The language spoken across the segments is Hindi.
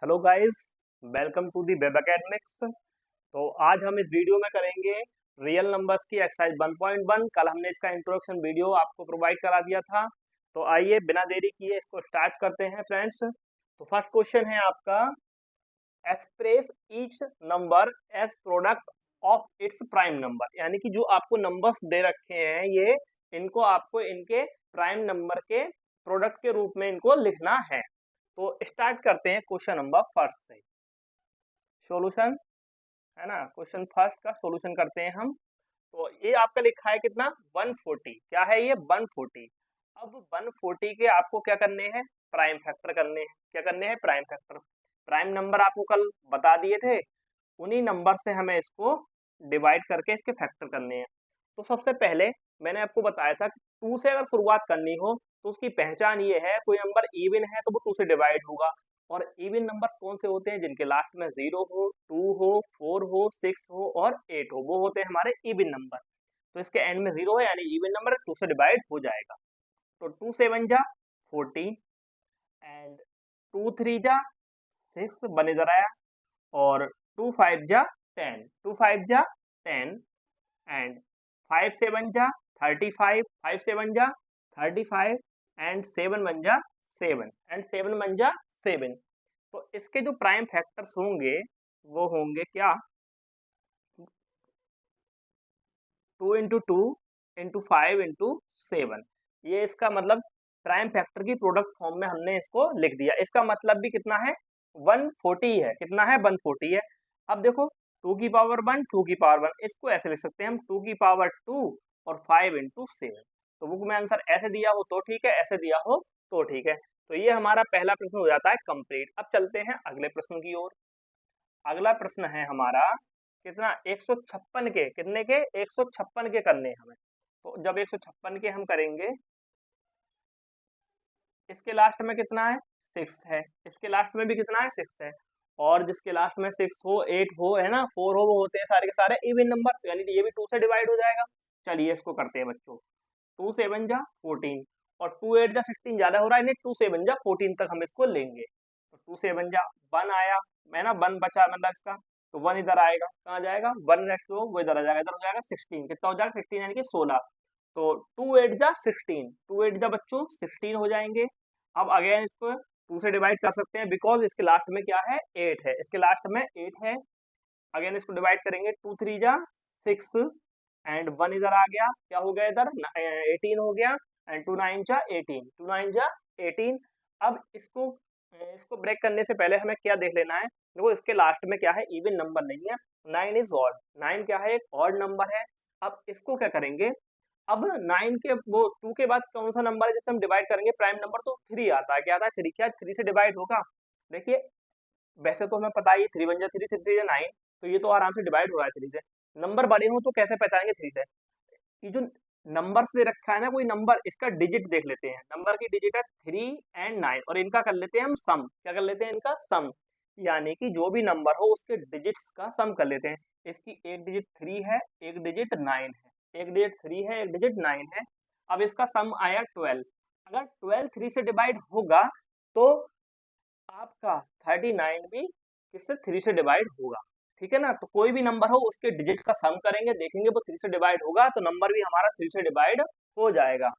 Hello guys, welcome to the web academics. तो आज हम इस वीडियो में करेंगे रियल नंबर्स की एक्सरसाइज 1.1। कल हमने इसका इंट्रोडक्शन वीडियो आपको प्रोवाइड करा दिया था। तो आइए बिना देरी किए इसको स्टार्ट करते हैं फ्रेंड्स। तो फर्स्ट क्वेश्चन है आपका, express each number as product of its prime number. यानी कि जो आपको नंबर्स दे रखे हैं ये इनको आपको इनके प्राइम नंबर के प्रोडक्ट के रूप में इनको लिखना है। तो स्टार्ट करते हैं क्वेश्चन नंबर फर्स्ट से। सॉल्यूशन है ना, क्वेश्चन फर्स्ट का सॉल्यूशन करते हैं हम। तो ये आपका लिखा है कितना, 140। क्या है ये, 140। अब 140 के आपको क्या करने हैं, प्राइम फैक्टर करने हैं। क्या करने हैं, प्राइम फैक्टर। प्राइम नंबर आपको कल बता दिए थे, उन्हीं नंबर से हमें इसको डिवाइड करके इसके फैक्टर करने हैं। तो सबसे पहले मैंने आपको बताया था कि 2 से अगर शुरुआत करनी हो तो उसकी पहचान ये है, कोई नंबर इवन है तो वो 2 से डिवाइड होगा। और इवन नंबर्स कौन से होते हैं, जिनके लास्ट में 0 हो, 2 हो, 4 हो, 6 हो और 8 हो, वो होते हैं हमारे इवन नंबर। तो इसके एंड में 0 है यानी इवन नंबर 2 से डिवाइड हो जाएगा। तो 2 7 जा 14 एंड 2 3 जा 6 बन इधर आया, और 2 5 जा 10, 2 5 जा 10 एंड 5 7 जा 35, 5 7 जा 35 एंड 7 बन जा 7 एंड 7 बन जा 7। तो इसके जो प्राइम फैक्टर्स होंगे वो होंगे क्या, 2 इंटू 2 इंटू 5 इंटू 7। ये इसका मतलब प्राइम फैक्टर की प्रोडक्ट फॉर्म में हमने इसको लिख दिया। इसका मतलब भी कितना है, 140 है। कितना है, 140 है। अब देखो 2 की पावर 1, 2 की पावर 1, इसको ऐसे लिख सकते हैं हम 2 की पावर 2 और 5 इंटू 7। तो बुक में आंसर ऐसे दिया हो तो ठीक है, ऐसे दिया हो तो ठीक है। तो ये हमारा पहला प्रश्न हो जाता है कंप्लीट। अब चलते हैं अगले प्रश्न की ओर। अगला प्रश्न है हमारा कितना, 156 के, कितने के, 156 के करने हैं हमें। तो जब 156 के हम करेंगे, इसके लास्ट में कितना है, 6 है। इसके लास्ट में भी कितना है, 6 है। और जिसके लास्ट में 6 हो, 8 हो, है ना, 4 हो, वो होते हैं सारे के सारे इवन नंबर। तो यानी कि ये भी 2 से डिवाइड हो जाएगा। चलिए इसको करते हैं बच्चों। 2 7 जा 14 और 2 8 जा 16 ज्यादा हो रहा है, 2 7 जा 14 तक हम इसको लेंगे। तो 2 7 जा 1 आया, है ना, 1 बचा मतलब इसका। तो 1 इधर आएगा, कहाँ जाएगा, 1 नेक्स्ट हो वो इधर आ जाएगा, इधर हो जाएगा 16। कितना हो जाएगा, 16 यानी कि 16। तो 2 8 जा 16, 2 8 जा बच्चों 16 हो जाएंगे। अब अगेन इसको 2 से डिवाइड कर सकते हैं बिकॉज इसके लास्ट में क्या है, 8 है। इसके लास्ट में 8 है। अगेन इसको डिवाइड करेंगे, 2 3 जा 6 एंड 1 इधर आ गया, क्या हो गया इधर, 18 हो गया। एंड 2 9 जा 18, 2 9 जा 18। अब इसको इसको ब्रेक करने से पहले हमें क्या देख लेना है, देखो इसके लास्ट में क्या है, इवन नंबर नहीं है, 9 इज ऑड। 9 क्या है, एक ऑड नंबर है। अब इसको क्या करेंगे, अब 9 के वो 2 के बाद कौन सा नंबर है जिससे हम डिवाइड करेंगे प्राइम नंबर, तो 3 आता है। क्या आता है, 3। क्या 3 से डिवाइड होगा, देखिए वैसे तो हमें पता है 3 1 जा 3, 6 3 जा 9, तो ये तो आराम से डिवाइड हो रहा है 3 से। नंबर बड़े हो तो कैसे पहचानेंगे 3 से, ये जो नंबर से रखा है ना कोई नंबर, इसका डिजिट देख लेते हैं। नंबर की डिजिट है 3 एंड 9 और इनका कर लेते हैं हम सम। क्या कर लेते हैं, इनका सम। यानी कि जो भी नंबर हो उसके डिजिट्स का सम कर लेते हैं। इसकी एक डिजिट 3 है, एक डिजिट 9 है, एक डिजिट 3 है, एक डिजिट 9 है। अब इसका सम आया 12। अगर 12 3 से डिवाइड होगा तो आपका 39 भी किससे, 3 से डिवाइड होगा। ठीक है ना, तो कोई भी नंबर हो उसके डिजिट का सम करेंगे, देखेंगे वो 3 से डिवाइड होगा तो नंबर भी हमारा 3 से डिवाइड हो जाएगा।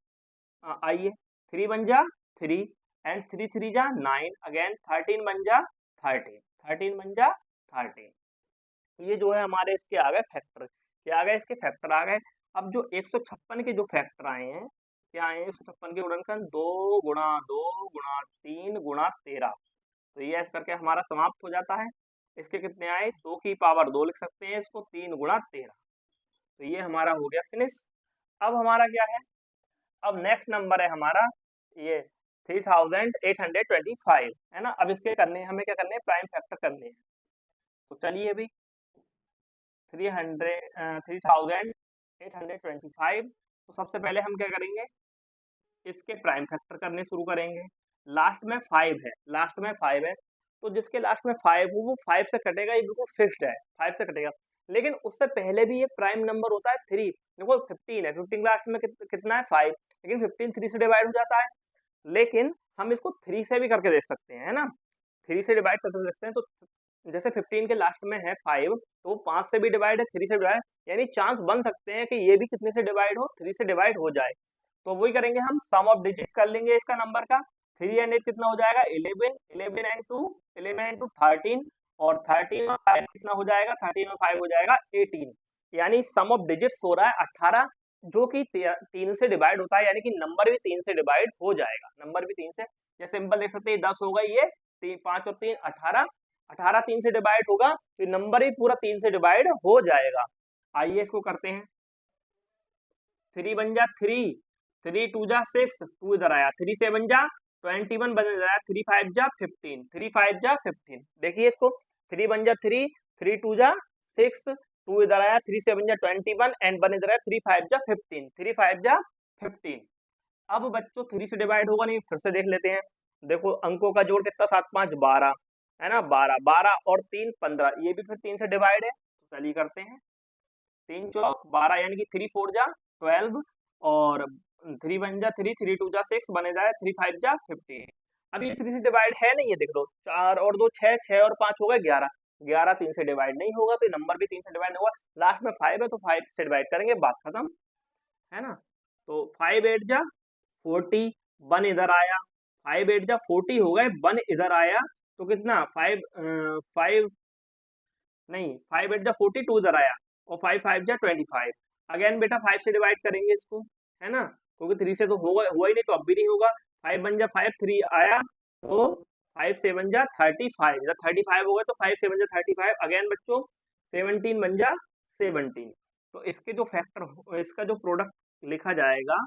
आइए 3 बन जा 3 एंड 3 3 जा 9, अगेन 13 बन जा 13, 13 बन जा 13। ये जो है हमारे इसके आ गए फैक्टर। क्या आ गए, इसके फैक्टर आ गए। अब जो 156 के जो फैक्टर आए हैं, क्या आए हैं, 156 के गुणनखंड 2 गुणा 2 गुणा 3 गुणा 13। तो ये ऐसे करके हमारा समाप्त हो जाता है। इसके कितने आए, 2 की पावर 2 लिख सकते हैं इसको, 3 गुणा 13। तो ये हमारा हो गया फिनिश। अब हमारा क्या है, अब नेक्स्ट नंबर है हमारा ये 3825, है ना। अब इसके करने हमें क्या करने हैं, प्राइम फैक्टर करने हैं। तो चलिए अभी 3825, तो सबसे पहले हम क्या करेंगे, इसके प्राइम फैक्टर करने शुरू करेंगे। लास्ट में 5 है, लास्ट में 5 है, तो जिसके लास्ट में 5 हो वो 5 से कटेगा, ये बिल्कुल फिक्स्ड है, 5 से कटेगा। लेकिन उससे पहले भी ये प्राइम नंबर होता है 3। देखो 15 है, 15 लास्ट में कितना है 5, लेकिन 15 3 से डिवाइड हो जाता है। लेकिन हम इसको 3 से भी करके देख सकते हैं, है ना। 3 से डिवाइड कर सकते हैं। तो जैसे 15 के लास्ट में है 5, तो 5 से भी डिवाइड है, 3 से डिवाइड, यानी चांस बन सकते हैं कि ये भी कितने से डिवाइड हो, 3 से डिवाइड हो जाए। तो वही करेंगे हम, सम ऑफ डिजिट कर लेंगे इसका नंबर का। 3 एंड 8 कितना हो जाएगा 11, 11 एंड 2 11 एंड 2 13, और 13 और 5 कितना हो जाएगा, 13 और 5 हो जाएगा 18। यानी सम ऑफ डिजिट्स हो रहा है 18, जो कि 3 से डिवाइड होता है, यानी कि नंबर भी 3 से डिवाइड हो जाएगा, नंबर भी 3 से। ये सिंपल देख सकते हैं, 10 होगा, ये 5 और 3 18, 18 3 से डिवाइड होगा, तो नंबर ही पूरा 3 से डिवाइड हो जाएगा। आइए इसको करते हैं। 3 बन जा 3, 3 2 जा 6, 2 इधर आया, 3 7 जा 21 बन जाएगा, 3 5 जा 15, 3 5 जा 15। देखिए इसको, 3 बन जा 3, 3 2 जा 6, 2 इधर आया, 3 7 जा 21 एंड 1 इधर आया, 3 5 जा 15, 3 5 जा 15। अब बच्चों 3 से डिवाइड होगा नहीं, फिर से देख लेते हैं। देखो अंकों का जोड़ कितना, 7 5 12 है ना, 12 12 और 3 15, ये भी फिर 3 से डिवाइड है। तो चलिए करते हैं, 3 चौक 12, यानी कि 3 4 जा 12, और 3 1 जा 3, 3 2 जा 6 बने जाए, 3 5 जा 15। अब ये 3 से डिवाइड है नहीं, ये देख लो, 4 और 2 6, 6 और 5 हो गए 11, 11 3 से डिवाइड नहीं होगा, तो नंबर भी 3 से डिवाइड नहीं होगा। लास्ट में 5 है, तो 5 से डिवाइड करेंगे, बात खत्म है ना। तो 5 8 जा 40, 1 इधर आया, 5 8 जा 40 हो गए, 1 इधर आया, तो कितना 5 5 नहीं 5 8 जा 40, 2 इधर आया, और 5 5 जा 25। अगेन बेटा 5 से डिवाइड करेंगे इसको, है ना, क्योंकि 3 से तो हुआ ही नहीं, तो अब भी नहीं होगा। 5 1 जा 5, 3 आया, तो 5 7 जा 35, जब 35 हो गए तो 5 7 जा 35। अगेन बच्चों 17 बन जा 17। तो इसके जो फैक्टर, इसका जो प्रोडक्ट लिखा जाएगा,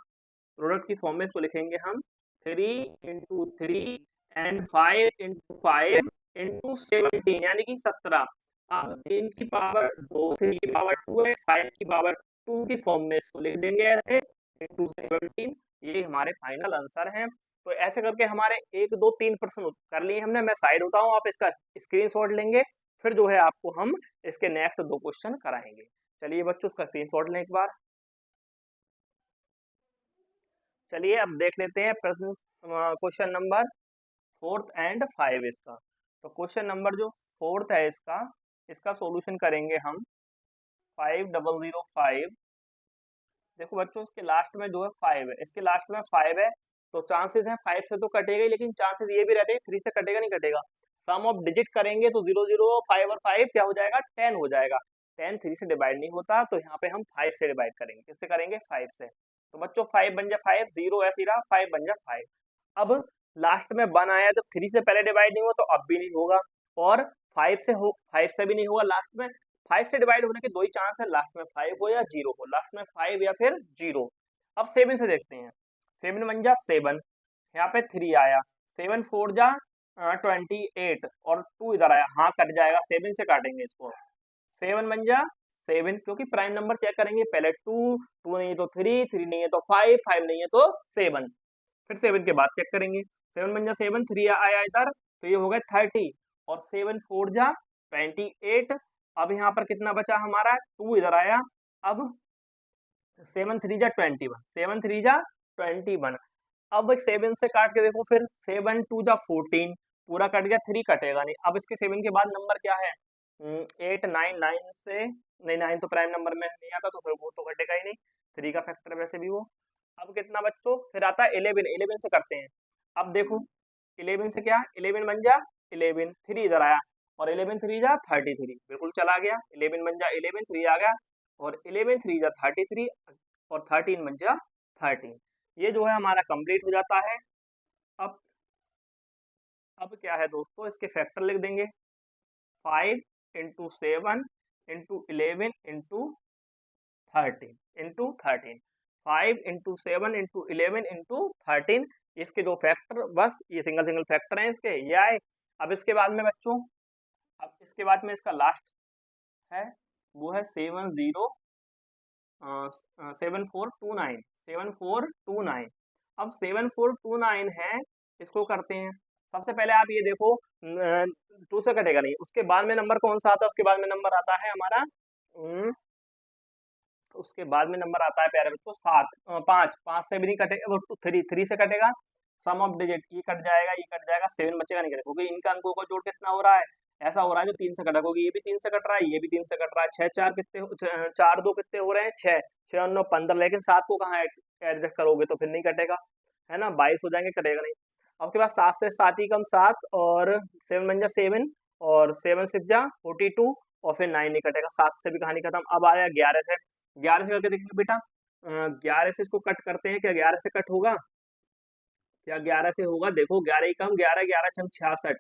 प्रोडक्ट की फॉर्म में इसको लिखेंगे हम 3 इंटू 3 एंड 5 इंटू 5 इंटू 17, यानी कि 17। अब 3 की पावर 2, 3 की पावर 2 है, 5 की पावर 2 की फॉर्म में इसको लिख देंगे ऐसे, इंटू 17। ये हमारे फाइनल आंसर हैं। तो ऐसे करके हमारे 1 2 3 प्रश्न कर लिए हमने। मैं साइड होता हूँ, आप इसका स्क्रीनशॉट लेंगे, फिर जो है आपको हम इसके नेक्स्ट 2 क्वेश्चन कराएंगे। चलिए बच्चों उसका स्क्रीनशॉट लें एक बार। चलिए अब देख लेते हैं प्रश्न, क्वेश्चन नंबर 4 एंड 5 इसका। तो क्वेश्चन नंबर जो 4 है इसका सॉल्यूशन करेंगे हम 5005। देखो बच्चों इसके लास्ट में जो है 5 है, इसके लास्ट में 5 है, तो चांसेस हैं 5 से तो कटेगा ही, लेकिन चांसेस ये भी रहते हैं 3 से कटेगा नहीं कटेगा। सम ऑफ डिजिट करेंगे तो 0 0 5 और 5 क्या हो जाएगा 10 हो जाएगा। 10 3 से डिवाइड नहीं होता, तो यहाँ पे हम 5 से डिवाइड करेंगे। किससे करेंगे 5 से। तो बच्चों 5 बन जा 5, 0 ऐसे ही रहा, 5 बन जा 5। अब लास्ट में 1 आया, जब 3 से पहले डिवाइड नहीं हुआ तो अब भी नहीं होगा, और 5 से भी नहीं होगा। लास्ट में 5 से डिवाइड होने के 2 ही चांस है, लास्ट में 5 हो या 0 हो, लास्ट में 5 या फिर 0। अब 7 से देखते हैं, 7 बन जा 7, यहाँ पे 3 आया, 7 4 जा 28, और 2 इधर आया, हाँ कट जाएगा, 7 से काटेंगे इसको। 7 बन जा 7, क्योंकि प्राइम नंबर चेक करेंगे पहले 2 2 नहीं है तो 3 3 नहीं है तो 5 5 नहीं है तो 7, फिर 7 के बाद चेक करेंगे। 7 बन जा 7, 3 आया इधर, तो ये हो गया 30, और 7 4 जा 28। अब यहाँ पर कितना बचा हमारा 2 इधर आया, अब 7 3 जा 21, 7 3 जा 21। अब 7 से काट के देखो, फिर 7 2 जा 14, पूरा कट गया, 3 कटेगा नहीं। अब इसके 7 के बाद नंबर क्या है 8 9 9 से नहीं, 9 तो प्राइम नंबर में नहीं आता, तो फिर वो तो कटेगा ही नहीं, 3 का फैक्टर वैसे भी वो। अब कितना बच्चों फिर आता है 11, 11 से करते हैं। अब देखो 11 से क्या, 11 बन जा 11, 3 इधर आया, और 11 3 जा 33, बिल्कुल चला गया। 11 बन जा 11, 3 आ गया, और 11 3 जा 33, और 13 बन जा 13। ये जो है हमारा कंप्लीट हो जाता है। अब क्या है दोस्तों, इसके फैक्टर लिख देंगे 5 into 7 into 11 into 13 into 13, 5 into 7 into 11 into 13। इसके जो फैक्टर, बस ये सिंगल सिंगल फैक्टर हैं इसके, ये आए। अब इसके बाद में बच्चों, अब इसके बाद में इसका लास्ट है वो है 7429, 7429। अब 7429 है, इसको करते हैं। सबसे पहले आप ये देखो 2 से कटेगा नहीं, उसके बाद में नंबर कौन सा आता है, उसके बाद में नंबर आता है हमारा उसके बाद में नंबर आता है प्यारे बच्चों 7 5 5 से भी नहीं कटेगा, वो 3 से कटेगा। सम ऑफ डिजिट, ये कट जाएगा, ये कट जाएगा, 7 बचेगा, नहीं कटेगा, क्योंकि इनका अंकों का जोड़ कितना हो रहा है, ऐसा हो रहा है जो 3 से कटा, क्योंकि ये भी 3 से कट रहा है, ये भी 3 से कट रहा है। 6 4 कितने, 4 2 कितने हो रहे हैं, 6 6 और 9 15, लेकिन 7 को कहाँ एडजस्ट करोगे तो फिर नहीं कटेगा, है ना, 22 हो जाएंगे, कटेगा नहीं। अब उसके बाद 7 से 7 ही कम 7, और 7 बन जा 7, और 7 6 जा 42, और फिर 9 नहीं कटेगा, 7 से भी कहानी खत्म। अब आया 11 से, 11 से करके देखेंगे बेटा, 11 से इसको कट करते हैं, क्या 11 से कट होगा, क्या 11 से होगा, देखो 11 ही कम, 11 11 छंग 66,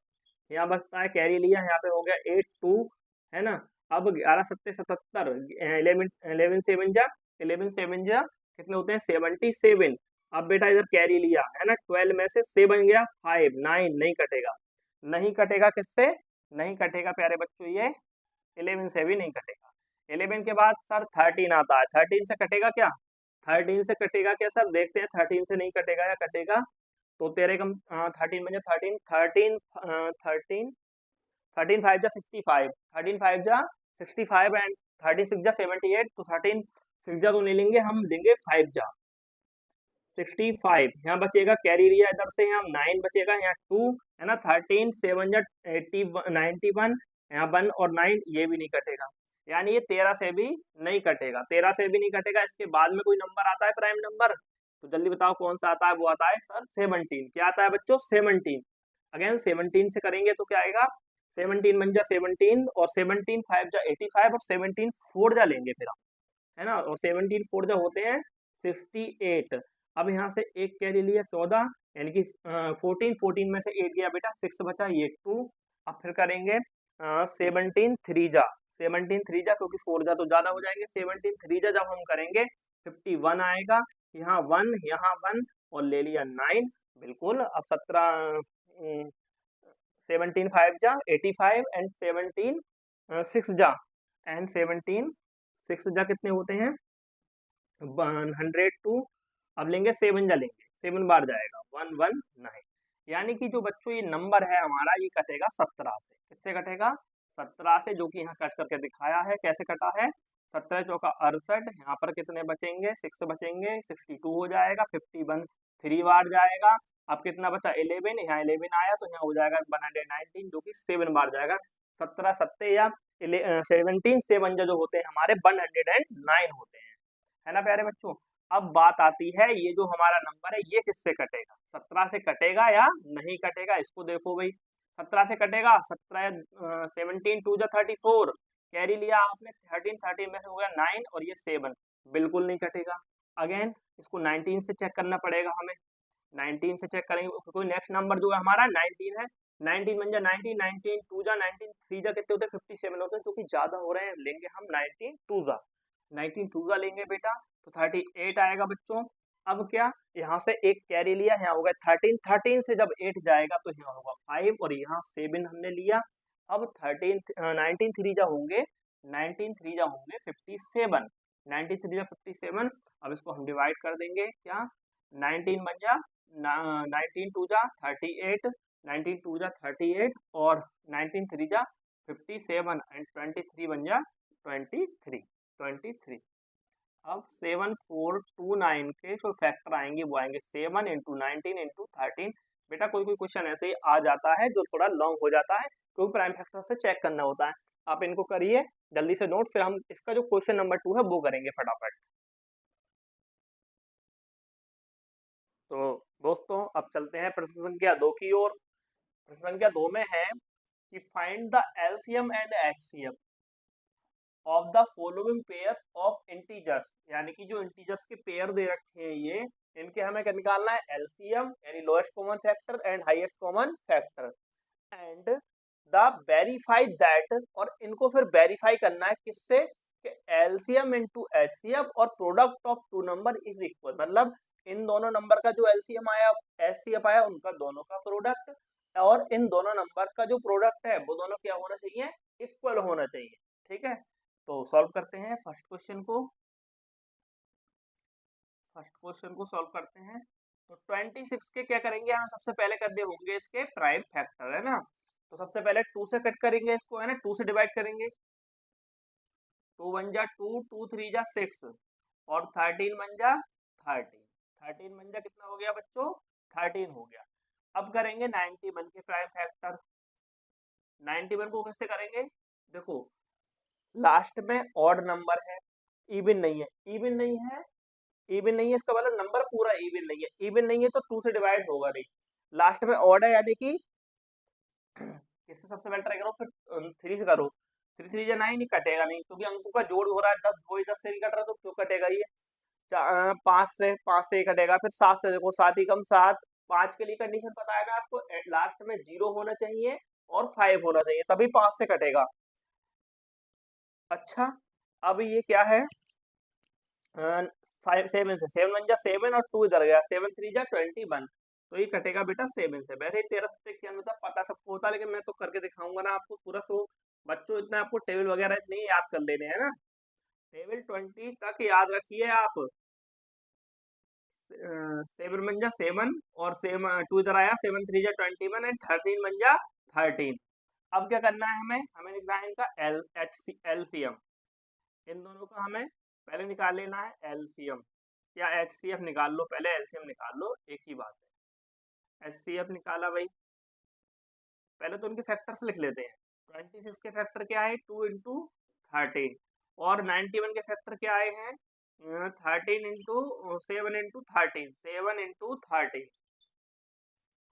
यहाँ बचता है कैरी लिया, यहाँ पे हो गया 8 2, है ना। अब 11 सत्ते 77, 11 7 जा 11 7 जा कितने होते हैं 77। अब बेटा इधर कैरी लिया, है ना, 12 में से 7 बन गया 5, 9 नहीं कटेगा, नहीं कटेगा, किससे नहीं कटेगा प्यारे बच्चों, ये 11 से भी नहीं कटेगा। 11 के बाद सर 13 आता है, 13 से कटेगा क्या, 13 से कटेगा क्या सर, देखते हैं 13 से नहीं कटेगा या कटेगा, तो तेरे कम 13 बन जा 13 13 13 13 5 जा 65, 13 5 जा 65 एंड 13 6 जा 78, तो 13 6 जा तो नहीं लेंगे, हम देंगे 5 जा 65। यहाँ बचेगा कैरी लिया इधर से, यहाँ 9 बचेगा, यहाँ 2, है ना, 13 7 जा 80 91, यहाँ 1 और 9, ये भी नहीं कटेगा, यानी ये 13 से भी नहीं कटेगा, 13 से भी नहीं कटेगा। इसके बाद में कोई नंबर आता है प्राइम नंबर, तो जल्दी बताओ कौन सा आता है, वो आता है सर 17, क्या आता है बच्चों 17। अगेन 17 से करेंगे तो क्या आएगा, 17 बन जा 17, और 17 5 जा 85, और 17 4 जा लेंगे फिर हम, है ना, और 17 4 जा होते हैं 68। अब यहाँ से एक कैरी लिया 14, यानी कि 14 14 में से 8 गया बेटा, 6 बचा, ये 2। अब फिर करेंगे 17 3 जा 17 3 जा, क्योंकि 4 जा तो ज्यादा हो जाएंगे, 17 3 जा जब हम करेंगे 51 आएगा, यहाँ 1 यहाँ 1, और ले लिया 9, बिल्कुल। अब 17 17 5 जा 85, एंड 17 6 जा, एंड 17 6 जा कितने होते हैं 102। अब लेंगे 7 जा लेंगे, 7 बार जाएगा 119, यानी कि जो बच्चों ये नंबर है हमारा, ये कटेगा 17 से, किससे कटेगा 17 से, जो कि यहाँ कट करके दिखाया है, कैसे कटा है, 17 चौका 68, यहाँ पर कितने बचेंगे 6 बचेंगे, 62 हो जाएगा, 51 3 बार जाएगा। अब कितना बचा 11, यहाँ 11 आया तो यहाँ हो जाएगा 119, जो कि 7 बार जाएगा। 17 सत्ते या 17 7 जो होते हैं हमारे 109 होते हैं, है ना प्यारे बच्चों। अब बात आती है, ये जो हमारा नंबर है ये किससे कटेगा, 17 से कटेगा या नहीं कटेगा, इसको देखो भाई, 17 से कटेगा, 17 17 2 जा 34, कैरी लिया आपने 13 13 में से हो गया 9, और ये 7, बिल्कुल नहीं कटेगा। अगेन इसको 19 से चेक करना पड़ेगा हमें, 19 से चेक करेंगे, कोई नेक्स्ट नंबर जो है हमारा 19 है, 19 बन जा 19, 19 2 जा 19 3 जा कितने होते हैं 57 होते हैं, जो कि ज्यादा हो रहे हैं, लेंगे हम 19 2 जा 19 2 जा लेंगे बेटा, तो 38 आएगा बच्चों। अब क्या, यहाँ से एक कैरी लिया, यहाँ होगा 13, 13 से जब 8 जाएगा तो यहाँ होगा 5, और यहाँ 7 हमने लिया। अब 19 3 जा होंगे 19 3 जा होंगे 57, 19 3 जा 57। अब इसको हम डिवाइड कर देंगे, क्या 19 बन जा 19 2 जा 38, 19 2 जा 38, और 19 3 जा 57, एंड 23 बन जा 23। अब 7 4 2 9 के जो फैक्टर आएंगे वो आएंगे 7 इंटू 19 इंटू 13। बेटा कोई कोई क्वेश्चन ऐसे ही आ जाता है जो थोड़ा लॉन्ग हो जाता है, क्योंकि प्राइम फैक्टर से चेक करना होता है। आप इनको करिए जल्दी से नोट, फिर हम इसका जो क्वेश्चन नंबर 2 है वो करेंगे फटाफट। तो दोस्तों अब चलते हैं प्रश्न संख्या 2 की ओर। प्रश्न संख्या 2 में है कि find the LCM and HCF of the following pairs of integers, यानी कि जो इंटीजर्स के पेयर दे रखे हैं ये, इनके हमें क्या निकालना है, एलसीएम यानी lowest common factor and highest common factor, and the verify that, और इनको फिर वेरीफाई करना है किससे, कि एलसीएम इनटू एचसीएफ और product of two number is equal, मतलब इन दोनों नंबर का जो एलसीएम आया एचसीएफ आया उनका दोनों का प्रोडक्ट, और इन दोनों नंबर का जो प्रोडक्ट है वो दोनों क्या होना चाहिए, इक्वल होना चाहिए। ठीक है, तो सॉल्व करते हैं फर्स्ट क्वेश्चन को। सॉल्व करते हैं। तो 26 के क्या करेंगे, हम सबसे पहले करने होंगे इसके प्राइम फैक्टर, है ना। तो सबसे पहले 2 से कट करेंगे इसको, है ना, 2 से डिवाइड करेंगे, 2 बन जा 2, 2 3 जा 6, और 13 बन जा 13 बन जा कितना हो गया बच्चों 13 हो गया। अब करेंगे 91 के प्राइम फैक्टर। 91 को कैसे करेंगे, देखो लास्ट में ऑड नंबर है, इवन नहीं है, इवन नहीं है, इवन नहीं है, इसका मतलब नंबर पूरा इवन नहीं है, इवन नहीं है तो 2 से डिवाइड होगा नहीं, लास्ट में ऑड है यानी कि किससे सबसे पहले ट्राई करो, फिर 3 से करो, 3 3 9 नहीं कटेगा नहीं, क्योंकि अंकों का जोड़ हो रहा है 10, वही 10 से नहीं कट रहा तो क्यों कटेगा ये। 5 से ही कटेगा, फिर 7 से, देखो 7 ही कम 7, 5 के लिए कंडीशन पता है ना आपको, लास्ट में 0 होना चाहिए और 5 होना चाहिए, तभी 5 से कटेगा। अच्छा अब ये क्या है, 5 7 से, 7 1 जा 7 और 2 इधर गया, 7 3 जा 21, तो ये कटेगा बेटा 7 से। वैसे ही 13 से पता सबको होता है, लेकिन मैं तो करके दिखाऊंगा ना आपको पूरा, सो बच्चों इतना आपको टेबल वगैरह इतने याद कर लेने हैं ना, टेबल 20 तक याद रखिए आप। 7 1 जा 7 और 2 इधर आया, 7 3 जा 21 एंड 13 1 जा 13। अब क्या करना है हमें, लिखना है इनका एलसीएम, इन दोनों का हमें पहले निकाल लेना है एलसीएम, या एचसीएफ निकाल लो, पहले एलसीएम निकाल लो, एक ही बात है। एचसीएफ निकाला भाई, पहले तो उनके फैक्टर्स लिख लेते हैं। 26 के फैक्टर क्या है, 2 इंटू 13, और 91 के फैक्टर क्या आए हैं, 13 इंटू 7 इंटू 13, 7 इंटू 13।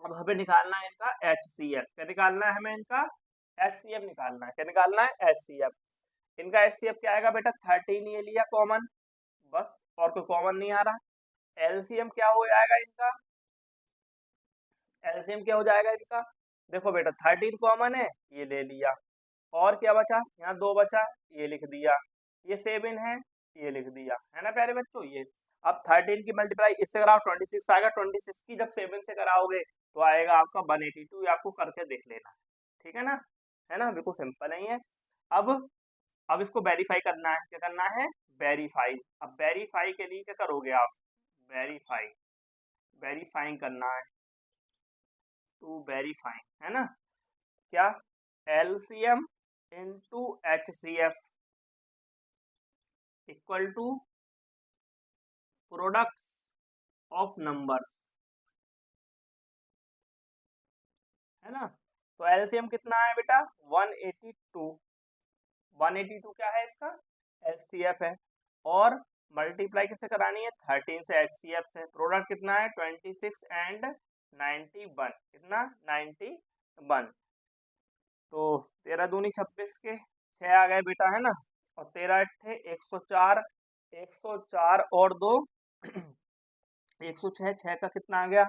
अब हमें निकालना है इनका एचसीएफ, क्या निकालना है हमें इनका एचसीएफ निकालना है, क्या निकालना है एचसीएफ। इनका एचसीएफ क्या आएगा बेटा, 13 ये लिया कॉमन, बस और कोई कॉमन नहीं आ रहा। एलसीएम क्या हो जाएगा इनका, एलसीएम क्या हो जाएगा इनका, देखो बेटा 13 कॉमन है, ये ले लिया, और क्या बचा, यहाँ 2 बचा, ये लिख दिया, ये 7 है, ये लिख दिया, है ना प्यारे बच्चों। ये अब 13 की मल्टीप्लाई इससे कराओ 26 आएगा, 26 की जब 7 से कराओगे तो आएगा आपका 182, ये आपको करके देख लेना, ठीक है ना, बिल्कुल सिंपल है ये। अब इसको वेरीफाई करना है, क्या करना है, वेरीफाई। अब वेरीफाई के लिए क्या करोगे आप, वेरीफाइंग करना है, टू वेरीफाइंग है ना, क्या LCM into HCF equal to products of numbers, है ना। तो एलसीएम कितना है बेटा 182, 182 क्या है इसका एचसीएफ है, और मल्टीप्लाई किससे करानी है 13 से एचसीएफ से, प्रोडक्ट कितना है 26 एंड 91, कितना 91, तो 13 दूनी 26 के 6 आ गए बेटा, है ना, और 13 अट्ठे 104, 104 और 2 106, 6 का कितना आ गया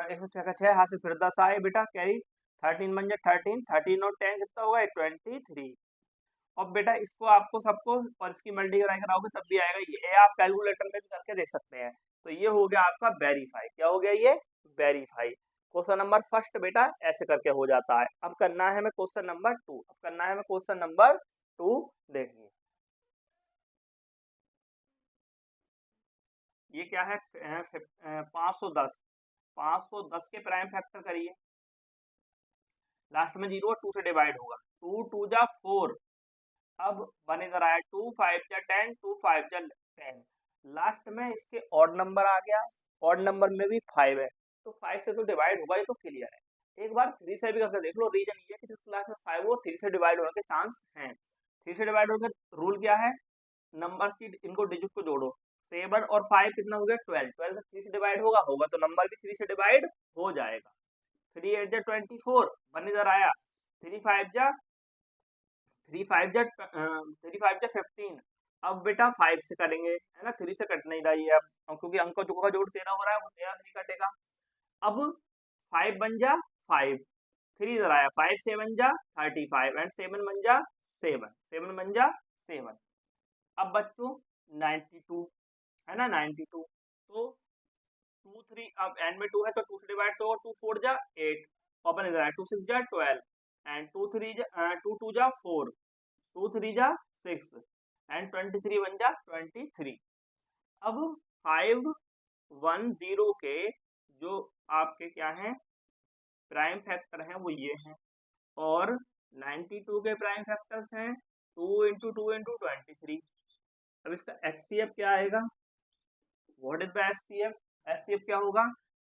106 का 6 हाथ से फिर 10 आए बेटा कैरी, 13 बन जाए 13, 13 और 10 कितना होगा 23। अब बेटा इसको आपको सबको और इसकी मल्टीप्लाई कराओगे तब भी आएगा, ये आप कैलकुलेटर में भी करके देख सकते हैं। तो ये हो गया आपका वेरीफाई, क्या हो गया ये वेरीफाई। क्वेश्चन नंबर फर्स्ट बेटा ऐसे करके हो जाता है। अब करना है हमें क्वेश्चन नंबर 2, अब करना है हमें क्वेश्चन नंबर 2, देखिए ये क्या है 510, 510 के प्राइम फैक्टर करिए, लास्ट में 0 2 से डिवाइड होगा, 2 2 जा 4, अब वन इधर आया 2 5 जा 10, 2 5 जा 10, लास्ट में इसके ऑड नंबर आ गया, ऑड नंबर में भी 5 है, तो 5 से तो डिवाइड होगा, ये तो क्लियर है। एक बार 3 से भी करके देख लो, रीजन ये है कि जिस क्लास में 5 हो 3 से डिवाइड होने के चांस हैं। 3 से डिवाइड होने का रूल क्या है, नंबर्स की इनको डिजिट को जोड़ो, 7 और 5 कितना हो गया 12, 12 से 3 से डिवाइड होगा तो नंबर भी 3 से डिवाइड हो जाएगा। 3 8 जा 24, वन इधर आया, 3 5 जा 15। अब बेटा 5 से करेंगे, है ना, 3 से कट नहीं रही है अब, क्योंकि अंक का जोड़ 13 हो रहा है, वो 13 से नहीं कटेगा। अब 5 बन जा 5, 3 इधर आया, 5 7 जा 35 एंड 7 बन जा 7, 7 बन जा 7। अब बच्चों 92, है ना 92, तो 2 3, अब एंड में 2 है तो 2 से डिवाइड तो 2 4 जा 8, ओपन इधर है 2 6 जा 12 एंड 2 3 जा 2 2 जा 4, 2 3 जा 6 एंड 23 बन जा 23। अब 5 1 0 के जो आपके क्या हैं प्राइम फैक्टर हैं वो ये हैं, और 92 के प्राइम फैक्टर्स हैं 2 इंटू 2 इंटू 23। अब इसका एचसीएफ क्या आएगा, what is the HCF, HCF क्या होगा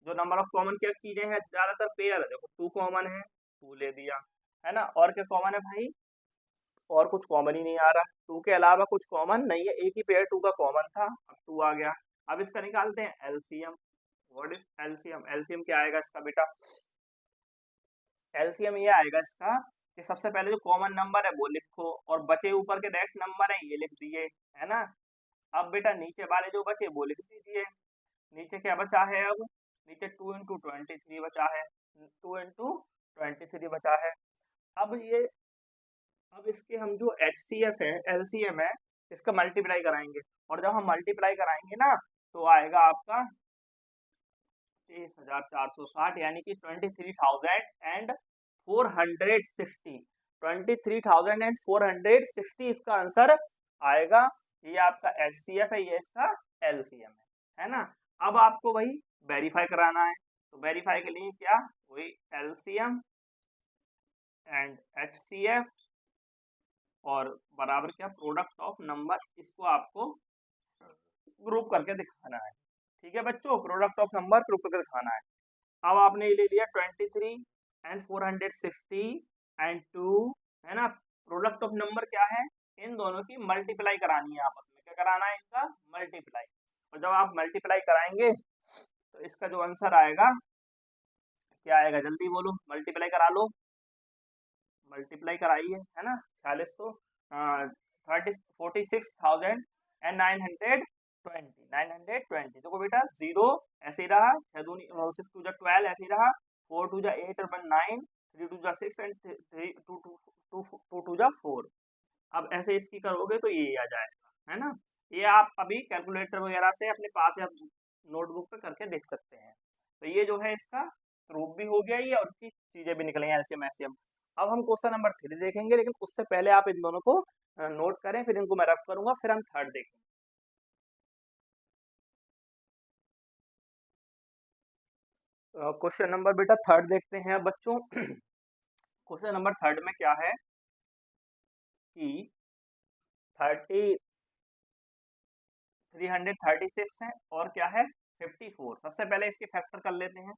जो नंबर ऑफ कॉमन क्या चीजें हैं, ज्यादातर पेयर है, देखो 2 कॉमन है, 2 ले दिया, है ना। और क्या कॉमन है भाई, और कुछ कॉमन ही नहीं आ रहा, 2 के अलावा कुछ कॉमन नहीं है, एक ही पेयर 2 का कॉमन था, अब 2 आ गया। अब इसका निकालते हैं LCM. What is LCM? LCM क्या आएगा इसका बेटा? एलसीएम ये आएगा इसका कि सबसे पहले जो कॉमन नंबर है वो लिखो, और बचे ऊपर के नेक्स्ट नंबर है ये लिख दिए, है ना। अब बेटा नीचे वाले जो बचे वो लिख दीजिए। नीचे क्या बचा है, अब नीचे 2 इंटू 23 बचा है, 2 इंटू 23 बचा है। अब ये, अब इसके हम जो HCF है, LCM है, इसका मल्टीप्लाई कराएंगे, और जब हम मल्टीप्लाई कराएंगे ना तो आएगा आपका 23,460, यानी कि 23,460, 23,460 इसका आंसर आएगा। ये आपका HCF है, ये इसका LCM है ना। अब आपको वही वेरीफाई कराना है, तो वेरीफाई के लिए क्या, वही LCM एंड HCF और बराबर क्या, प्रोडक्ट ऑफ नंबर, इसको आपको ग्रुप करके दिखाना है। ठीक है बच्चों, प्रोडक्ट ऑफ नंबर ग्रुप करके दिखाना है। अब आपने ये ले लिया 23 एंड 460 एंड 2, है ना। प्रोडक्ट ऑफ नंबर क्या है, इन दोनों की मल्टीप्लाई करानी है आपस में, क्या कराना है, इनका मल्टीप्लाई। और जब आप मल्टीप्लाई कराएंगे तो इसका जो आंसर आएगा, क्या आएगा, जल्दी बोलो, मल्टीप्लाई करा लो, मल्टीप्लाई कराइए, है ना। 46,920 देखो बेटा, 0 ऐसे ही रहा, 6 दूनी 6 टू जा 12 ऐसे ही रहा, 4 टू जा 8 और 9, 3 टू जा 6 एंड 3 2 टू जा 4। अब ऐसे इसकी करोगे तो ये आ जाएगा, है ना। ये आप अभी कैलकुलेटर वगैरह से अपने पास या नोटबुक पे करके देख सकते हैं। तो ये जो है इसका प्रूफ भी हो गया ये, और इसकी चीजें भी निकल गई एलसीएम एससीएम। अब हम क्वेश्चन नंबर 3 देखेंगे, लेकिन उससे पहले आप इन दोनों को नोट करें, फिर इनको मैं रफ करूंगा, फिर हम थर्ड देखेंगे। क्वेश्चन नंबर बेटा थर्ड देखते हैं बच्चों। क्वेश्चन नंबर थर्ड में क्या है कि 336 है, और क्या है 54। सबसे पहले इसके फैक्टर कर लेते हैं,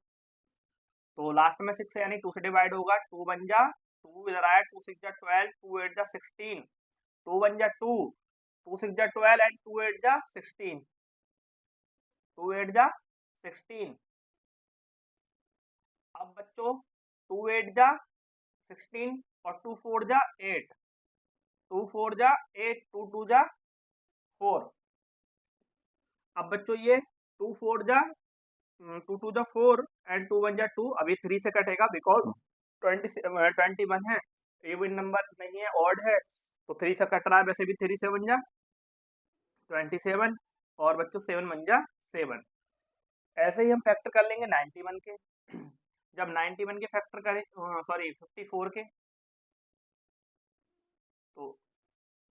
तो लास्ट में 6 है, यानी 2 से डिवाइड होगा, 2 बन जा 2 इधर आया, 2 6 जा 12, 2 8 जा 16, 2 बन जा 2, 2 6 जा 12 एंड 2 8 जा 16, 2 8 जा 16। अब बच्चों 2 8 जा 16 और 2 4 जा 8, 2 4 जा 8, 2 2 जा 4। अब बच्चों ये 2 4 जा 2 2 जा 4 एंड 2 1 जा 2, अभी 3 से कटेगा बिकॉज 21 है, इवन नंबर नहीं है, ऑड है, तो 3 से कट रहा है, वैसे भी 3 से 1 जा 27, और बच्चों 7 1 जा 7। ऐसे ही हम फैक्टर कर लेंगे 91 के। जब 91 के फैक्टर करें, सॉरी 54 के, तो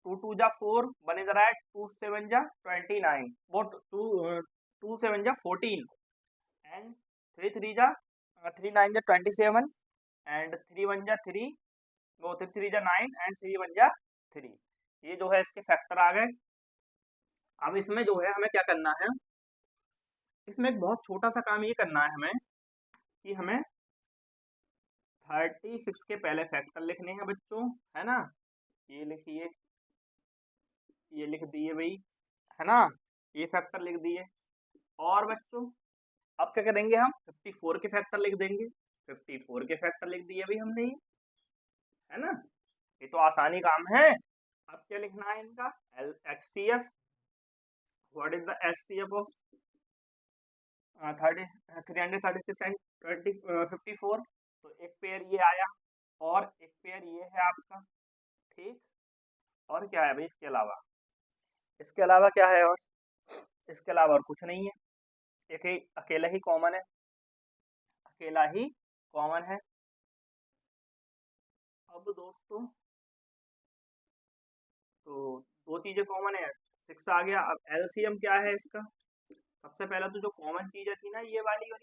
2 2 जा 4 बने इधर आए, 2 7 जा 29, वो 2 7 जा 14 एंड 3 3 जा 3 9 जा 27 एंड 3 1 जा 3, वो 3 3 जा 9 एंड 3 1 जा 3। ये जो है इसके फैक्टर आ गए। अब इसमें जो है हमें क्या करना है, इसमें एक बहुत छोटा सा काम ये करना है हमें, कि हमें 36 के पहले फैक्टर लिखने हैं बच्चों, है ना। ये लिखिए, ये लिख दिए भाई, है ना, ये फैक्टर लिख दिए। और बच्चों अब क्या करेंगे, हम 54 के फैक्टर लिख देंगे, 54 के फैक्टर लिख दिए भाई हमने, है ना। ये तो आसानी काम है। अब क्या लिखना है इनका, HCF। What is the HCF of 336 and 54? तो एक पेयर ये आया, और एक पेयर ये है आपका, ठीक। और क्या है भाई इसके अलावा, इसके अलावा क्या है, और इसके अलावा और कुछ नहीं है, एक ही अकेला ही कॉमन है, अकेला ही कॉमन है। अब दोस्तों तो दो चीजें कॉमन है, 6 आ गया। अब एलसीएम क्या है इसका, सबसे पहले तो जो कॉमन चीजें थी ना, ये वाली और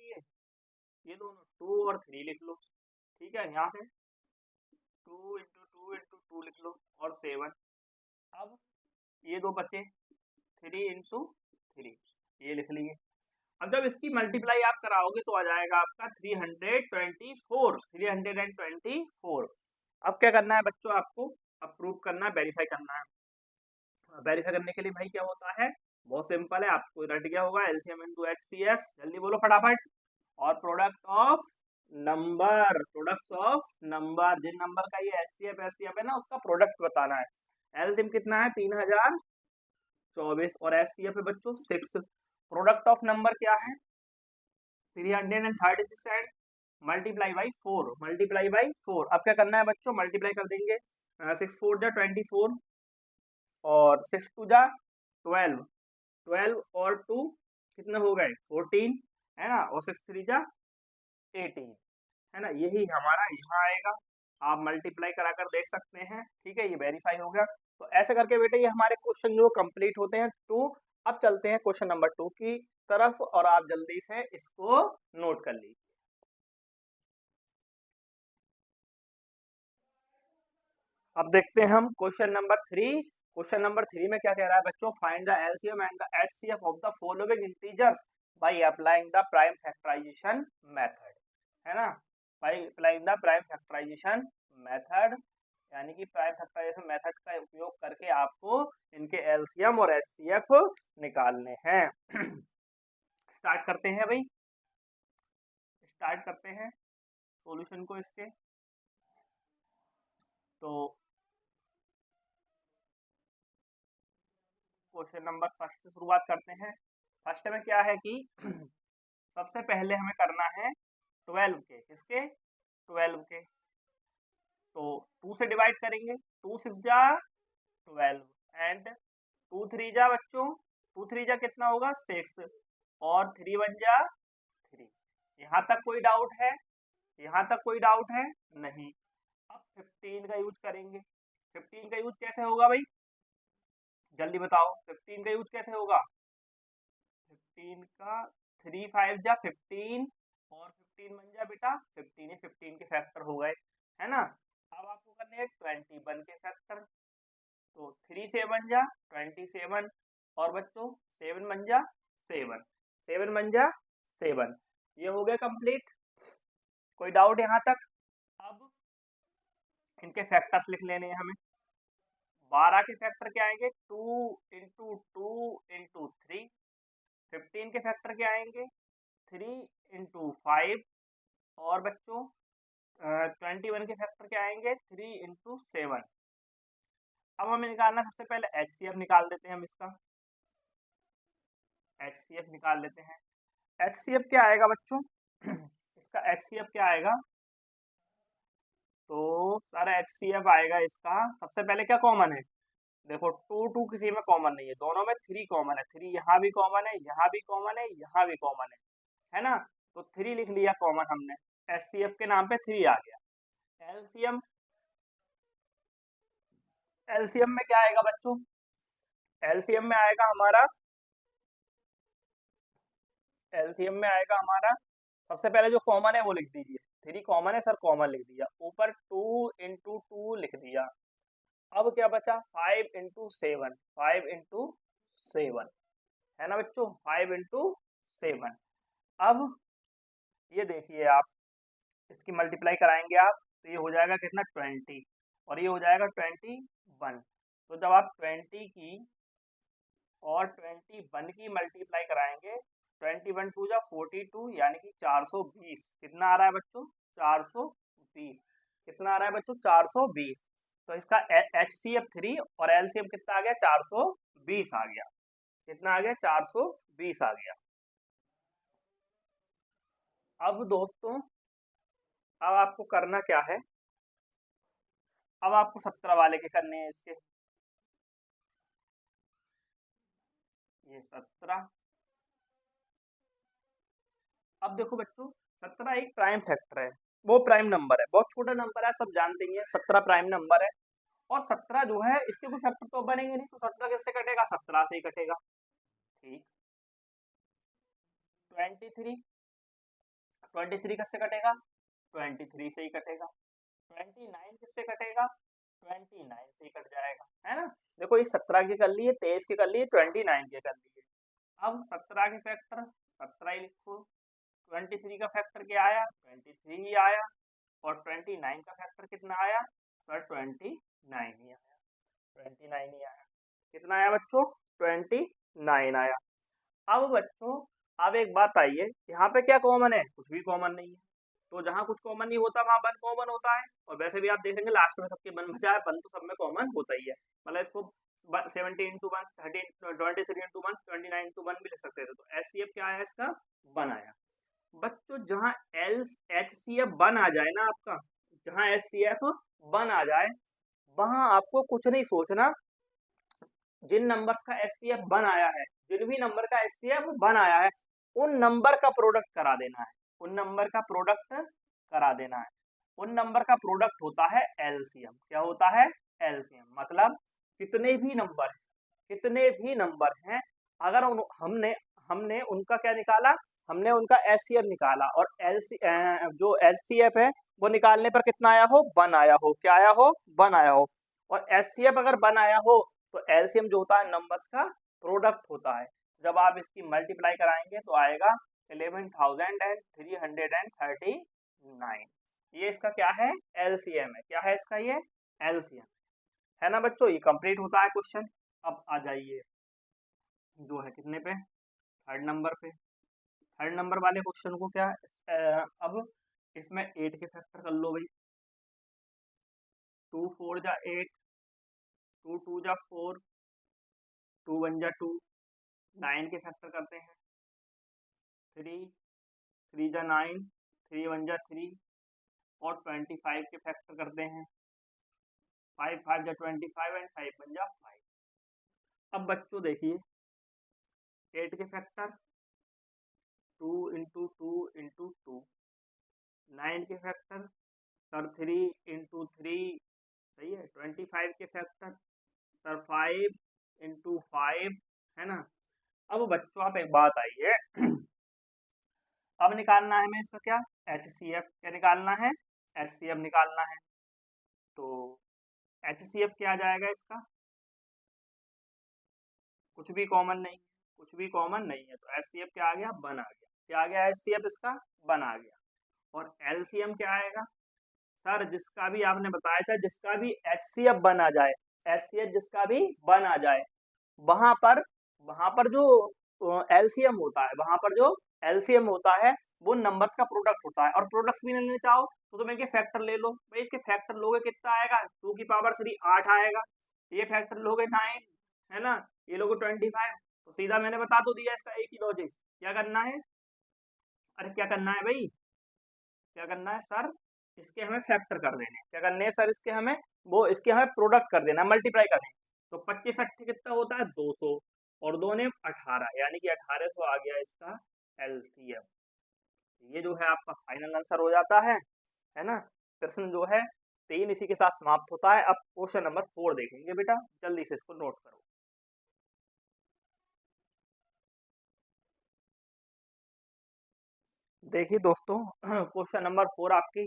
ये दोनों 2 और 3 लिख लो, ठीक है। यहाँ से 2 इंटू 2 इंटू 2 लिख लो, और 7। अब ये दो बचे 3 इंटू 3, ये लिख लिए। अब जब इसकी मल्टीप्लाई आप कराओगे तो आ जाएगा आपका 324। अब क्या करना है बच्चों, आपको अप्रूव करना है, वेरीफाई करना है। वेरीफाई करने के लिए भाई क्या होता है, बहुत सिंपल है, आपको रट गया होगा, एलसीएम इनटू एचसीएफ, जल्दी बोलो फटाफट। और प्रोडक्ट ऑफ नंबर जिन नंबर का ये एचसीएफ है ना, उसका प्रोडक्ट बताना है। एलसीएम कितना है 3024 और एचसीएफ है बच्चों 6। प्रोडक्ट ऑफ नंबर क्या है 336 एंड मल्टीप्लाई बाई 4 अब क्या करना है बच्चों, मल्टीप्लाई कर देंगे, 6 4 जा 24 और 6 2 जा 12 और 2 कितने हो गए 14 है ना, और 6 3 जा 18 है ना, यही हमारा यहाँ आएगा। आप मल्टीप्लाई करा कर देख सकते हैं, ठीक है, ये वेरीफाई हो गया। तो ऐसे करके बेटे ये हमारे क्वेश्चन जो कंप्लीट होते हैं 2। अब चलते हैं क्वेश्चन नंबर 2 की तरफ और आप जल्दी से इसको नोट कर लीजिए। अब देखते हैं हम क्वेश्चन नंबर 3। क्वेश्चन नंबर 3 में क्या कह रहा है बच्चों, find the LCM and the HCF of the following integers by applying the prime factorisation method, है ना, by applying the prime factorisation method, यानी कि प्राइम फैक्टराइजेशन मेथड का उपयोग करके आपको इनके एलसीएम और एचसीएफ निकालने हैं। स्टार्ट करते हैं भाई, स्टार्ट करते हैं सॉल्यूशन को इसके। तो क्वेश्चन नंबर फर्स्ट से शुरुआत करते हैं। फर्स्ट में क्या है कि सबसे पहले हमें करना है 12 के, किसके 12 के, तो 2 से डिवाइड करेंगे, 2 6 जा 12 एंड 2 3 जा बच्चों, 2 3 जा कितना होगा 6 और 3 1 जा 3। यहाँ तक कोई डाउट है, यहाँ तक कोई डाउट है नहीं। अब 15 का यूज करेंगे। 15 का यूज कैसे होगा भाई, जल्दी बताओ 15 का यूज कैसे होगा। 15 का 3 5 जा 15 और 15 बन जा बेटा 15, ये 15 के फैक्टर हो गए, है ना। अब आपको करने हैं 21 के फैक्टर, तो 3 7 जा 27 और बच्चों 7 बन जा 7 बन जा 7, ये हो गया कंप्लीट। कोई डाउट यहाँ तक। अब इनके फैक्टर्स लिख लेने हैं हमें। 12 के फैक्टर क्या आएंगे 2 इंटू 2 इंटू 3। 15 के फैक्टर क्या आएंगे 3 इंटू 5 और बच्चों 21 के फैक्टर क्या आएंगे 3 इंटू 7। अब हमें निकालना, सबसे पहले एचसीएफ निकाल देते हैं हम इसका, एचसीएफ निकाल लेते हैं। एचसीएफ क्या आएगा बच्चों इसका एचसीएफ क्या आएगा, तो सारा एचसीएफ आएगा इसका, सबसे पहले क्या कॉमन है, देखो 2 2 किसी में कॉमन नहीं है, दोनों में 3 कॉमन है, 3 यहाँ भी कॉमन है, यहाँ भी कॉमन है, यहाँ भी कॉमन है ना, तो 3 लिख लिया कॉमन हमने, एचसीएफ के नाम पे 3 आ गया। एलसीएम, एलसीएम में क्या आएगा बच्चों, एलसीएम में आएगा हमारा, एलसीएम में आएगा हमारा, सबसे पहले जो कॉमन है वो लिख दीजिए, 3 कॉमन है सर, कॉमन लिख दिया, ऊपर 2 इंटू 2 लिख दिया। अब क्या बचा 5 इंटू 7, 5 इंटू 7 है ना बच्चों, 5 इंटू 7। अब ये देखिए आप, इसकी मल्टीप्लाई कराएंगे आप तो ये हो जाएगा कितना 20 और ये हो जाएगा 21। तो जब आप 20 की और 21 की मल्टीप्लाई कराएंगे, 21 2 जा 42 यानी कि 420, कितना आ रहा है बच्चों 420, कितना आ रहा है बच्चों 420। तो इसका HCF 3 और LCM कितना आ गया 420 आ गया, कितना आ गया 420 आ गया। अब दोस्तों, अब आपको करना क्या है, अब आपको 17 वाले के करने हैं इसके, ये 17। अब देखो बच्चों 17 एक प्राइम फैक्टर है, वो प्राइम नंबर है, बहुत छोटा नंबर है, सब जानते ही हैं 17 प्राइम नंबर है। और 17 जो है इसके कोई फैक्टर तो बनेंगे नहीं, तो 17 किससे कटेगा 17 से ही कटेगा, ठीक। 23 किससे कटेगा 23 से ही कटेगा। 29 किससे कटेगा 29 से ही कट जाएगा, है ना। देखो ये 17 की कर लिए, 23 की कर लिए, 29 की कर लिए। अब 17 के फैक्टर 17 ही लिखो। 23 का फैक्टर क्या आया? 23 ही आया। और 29 का फैक्टर कितना आया? सर 29 ही आया, 29 ही आया। कितना आया बच्चों? 29 आया। अब बच्चों अब एक बात आई है, यहाँ पे क्या कॉमन है? कुछ भी कॉमन नहीं है। तो जहाँ कुछ कॉमन नहीं होता वहाँ वन कॉमन होता है। और वैसे भी आप देखेंगे लास्ट में सबके वन बचा है, वन तो सब में कॉमन होता ही है। मतलब इसको 70 into one 13 23 into one 29 into one भी लिख सकते थे। तो HCF क्या है इसका? वन आया। बच्चों जहाँ HCF वन आ जाए ना आपका, जहाँ HCF वन आ जाए वहां आपको कुछ नहीं सोचना। जिन नंबर्स का HCF वन आया है, जिन भी नंबर का HCF वन आया है, उन नंबर का प्रोडक्ट करा देना है। उन नंबर का प्रोडक्ट करा देना है। उन नंबर का प्रोडक्ट होता है LCM। क्या होता है? LCM। मतलब कितने भी नंबर हैं, कितने भी नंबर हैं, अगर हमने हमने उनका क्या निकाला? हमने उनका HCF निकाला और जो HCF है वो निकालने पर कितना आया हो? वन आया हो। क्या आया हो? वन आया हो। और HCF अगर वन आया हो तो LCM जो होता है नंबर्स का प्रोडक्ट होता है। जब आप इसकी मल्टीप्लाई कराएंगे तो आएगा 11,339। ये इसका क्या है? LCM है। क्या है इसका? ये LCM है ना बच्चों। ये कंप्लीट होता है क्वेश्चन। अब आ जाइए जो है कितने पे? थर्ड नंबर पे। थर्ड नंबर वाले क्वेश्चन को क्या अब इसमें 8 के फैक्टर कर लो भाई। 2 4 जा 8, 2 2 जा 4, 2 1 जा 2, 9 के फैक्टर करते हैं। 3 3 जा 9, 3 1 जा 3 और 25 के फैक्टर करते हैं। 5 5 जा 25 एंड 5 1 जा 5। अब बच्चों देखिए 8 के फैक्टर 2 इंटू 2 इंटू 2, 9 के फैक्टर सर 3 इंटू 3, सही है। 25 के फैक्टर सर 5 इंटू 5, है ना। अब बच्चों आप एक बात आई है अब निकालना है हमें इसका क्या? HCF। क्या निकालना है? HCF निकालना है। तो HCF क्या आ जाएगा इसका? कुछ भी कॉमन नहीं, कुछ भी कॉमन नहीं है। तो HCF क्या आ गया? वन आ गया। क्या आ गया? HCF इसका वन आ गया। और LCM क्या आएगा? सर जिसका भी आपने बताया था, जिसका भी HCF वन आ जाए, HCF जिसका भी वन आ जाए, वहां पर जो LCM होता है, वहां पर जो LCM होता है वो नंबर्स का प्रोडक्ट होता है। और प्रोडक्ट्स भी लेना चाहो तो तुम इनके फैक्टर ले लो भाई। इसके फैक्टर लोगे कितना आएगा? 2 की पावर 3 8 आएगा। ये फैक्टर लोगे 9, है ना। ये लोगे 25। तो सीधा मैंने बता तो दिया इसका एक ही लॉजिक। क्या करना है? अरे क्या करना है भाई? क्या करना है सर? इसके हमें फैक्टर कर देने हैं। क्या करने हैं सर? इसके हमें प्रोडक्ट कर देना, मल्टीप्लाई करने। तो 25 8 कितना होता है? 200 और 2 ने 18, यानी कि 1800 आ गया इसका LCM। ये जो है आपका फाइनल आंसर हो जाता है ना। प्रश्न जो है 3 इसी के साथ समाप्त होता है। अब क्वेश्चन नंबर 4 देखेंगे बेटा, जल्दी से इसको नोट करो। देखिए दोस्तों क्वेश्चन नंबर 4 आपकी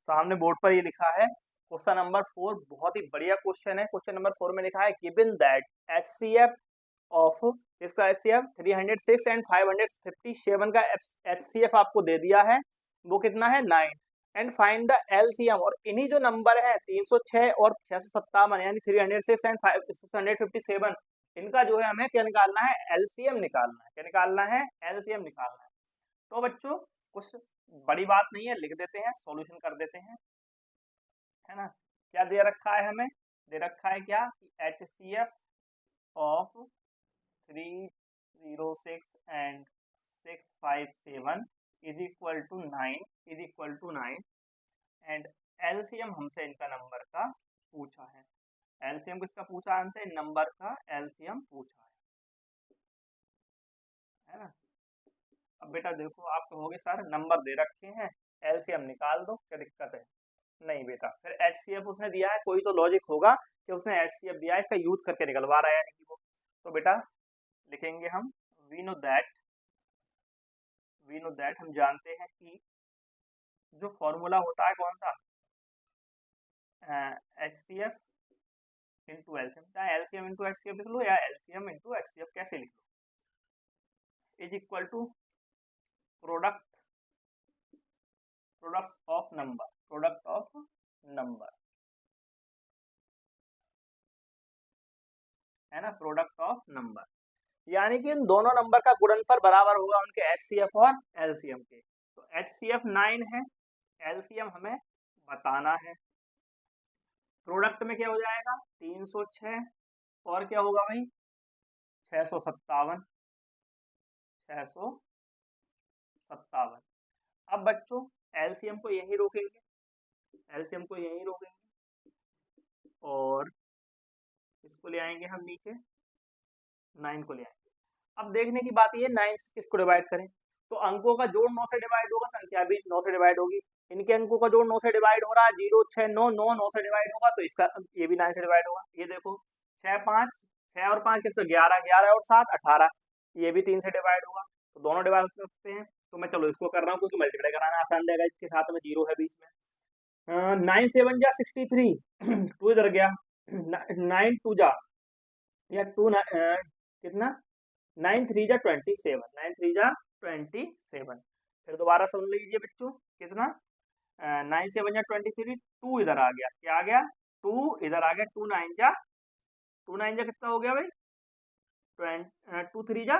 सामने बोर्ड पर ये लिखा है। क्वेश्चन नंबर 4 बहुत ही बढ़िया क्वेश्चन है। क्वेश्चन नंबर 4 में लिखा है गिवन दैट HCF ऑफ इसका HCF 306 एंड 557 का HCF आपको दे दिया है। वो कितना है? 9। And find the LCM। और इन्हीं जो नंबर है 306 और 657 यानी 306 एंड 657, इनका जो है हमें क्या निकालना है? LCM निकालना है। क्या निकालना है? LCM निकालना है। तो बच्चों कुछ बड़ी बात नहीं है, लिख देते हैं, सॉल्यूशन कर देते हैं, है ना। क्या दे रखा है हमें? दे रखा है क्या कि HCF of 306 and 657 is equal to 9 and LCM हमसे इनका नंबर का पूछा है। LCM किसका पूछा है? हमसे नंबर का LCM पूछा है ना। अब बेटा देखो आप कहोगे सर नंबर दे रखे हैं, LCM निकाल दो, क्या दिक्कत है? नहीं बेटा, फिर HCF उसने दिया है, कोई तो लॉजिक होगा कि उसने HCF दिया है, इसका यूज करके निकलवा रहा है यानी कि वो। तो बेटा लिखेंगे हम वी नो दैट हम जानते हैं कि जो फॉर्मूला होता है कौन सा? HCF इंटू LCM, चाहे LCM इंटू HCF लिख लो या LCM इंटू HCF कैसे लिख लो, is equal to product of number है ना, प्रोडक्ट ऑफ नंबर, यानी कि इन दोनों नंबर का गुणनफल बराबर होगा उनके एचसीएफ और एलसीएम के। तो एचसीएफ 9 है, एलसीएम हमें बताना है। प्रोडक्ट में क्या हो जाएगा 306 और क्या होगा भाई 657। अब बच्चों एलसीएम को यहीं रोकेंगे, एलसीएम को यहीं रोकेंगे और इसको ले आएंगे हम नीचे, 9 को ले आएंगे। अब देखने की बात ये 9 से किसको डिवाइड करें, तो अंकों का जोड़ 9 से डिवाइड होगा, संख्या भी 9 से डिवाइड होगी। इनके अंकों का जोड़ 9 से डिवाइड हो रहा है, 0 6 9 9 9 से डिवाइड होगा, तो इसका ये भी 9 से डिवाइड होगा। ये देखो 6 5 6 और 5 कितने 11 11 और 7 18, ये भी 3 से डिवाइड होगा, तो दोनों डिवाइड हो सकते हैं। तो मैं चलो इसको कर रहा हूँ क्योंकि मल्टीप्लाई कराना आसान रहेगा, इसके साथ में 0 है बीच में। 9 7 जा 63, 2 इधर गया, 9 2 जा या 2 कितना 9 3 जा 27, 9 3 जा 27। फिर दोबारा सुन लीजिए बच्चों कितना 9 7 जा 23, 2 इधर आ गया, क्या आ गया 2 इधर आ गया, 2 9 जा कितना हो गया भाई 2 3 जा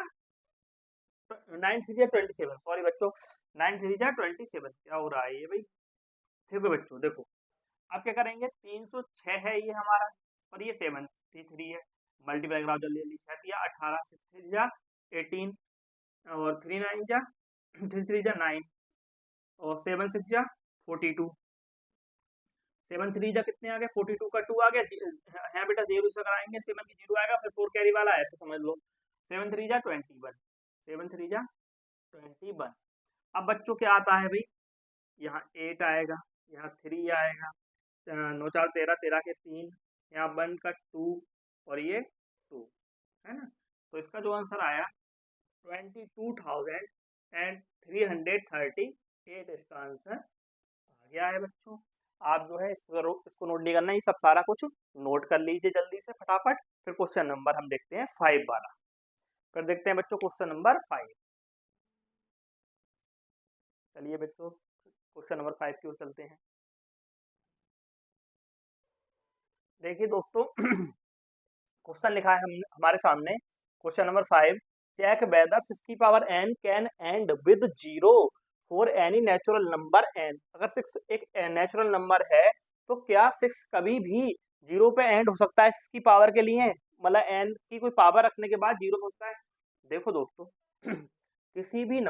9 3 जा 27, सॉरी बच्चों 9 3 जा 27, क्या हो रहा है ये भाई। ठीक है बच्चों देखो अब क्या करेंगे 306 है ये हमारा और ये 73 है, मल्टीप्लाई कराओ जल्दी जल्दी, 6 दिया 18, 6 3 जा 18 और 3 9 जा 3 3 जा 9 और 7 6 जा 42, 7 3 जा कितने आ गए 42 का 2 आ गया है बेटा, 0 से कराएंगे 7 की 0 आएगा, फिर 4 कैरी वाला ऐसे समझ लो, 7 3 जा 21, 7 3 जा 21। अब बच्चों क्या आता है भाई, यहाँ 8 आएगा, यहाँ 3 आएगा, 9 4 13 13 के 3, यहाँ 1 का 2 और ये 2 है ना। तो इसका जो आंसर आया 22,338, इसका आंसर आ गया है बच्चों। आप जो है इसको नोट नहीं करना, ये सब सारा कुछ नोट कर लीजिए जल्दी से फटाफट। फिर क्वेश्चन नंबर हम देखते हैं 5 वाला, फिर देखते हैं बच्चों क्वेश्चन नंबर 5। चलिए बच्चों क्वेश्चन नंबर 5 की ओर चलते हैं। देखिए दोस्तों क्वेश्चन लिखा है हमारे सामने, क्वेश्चन नंबर 5, चेक वेदर 6 की power n can and with 0 for any natural number n। अगर 6 एक नेचुरल नंबर है तो क्या 6 कभी भी 0 पे एंड हो सकता है 6 की पावर के लिए, मतलब n की कोई पावर रखने के बाद 0 हो सकता है। देखो दोस्तों किसी भी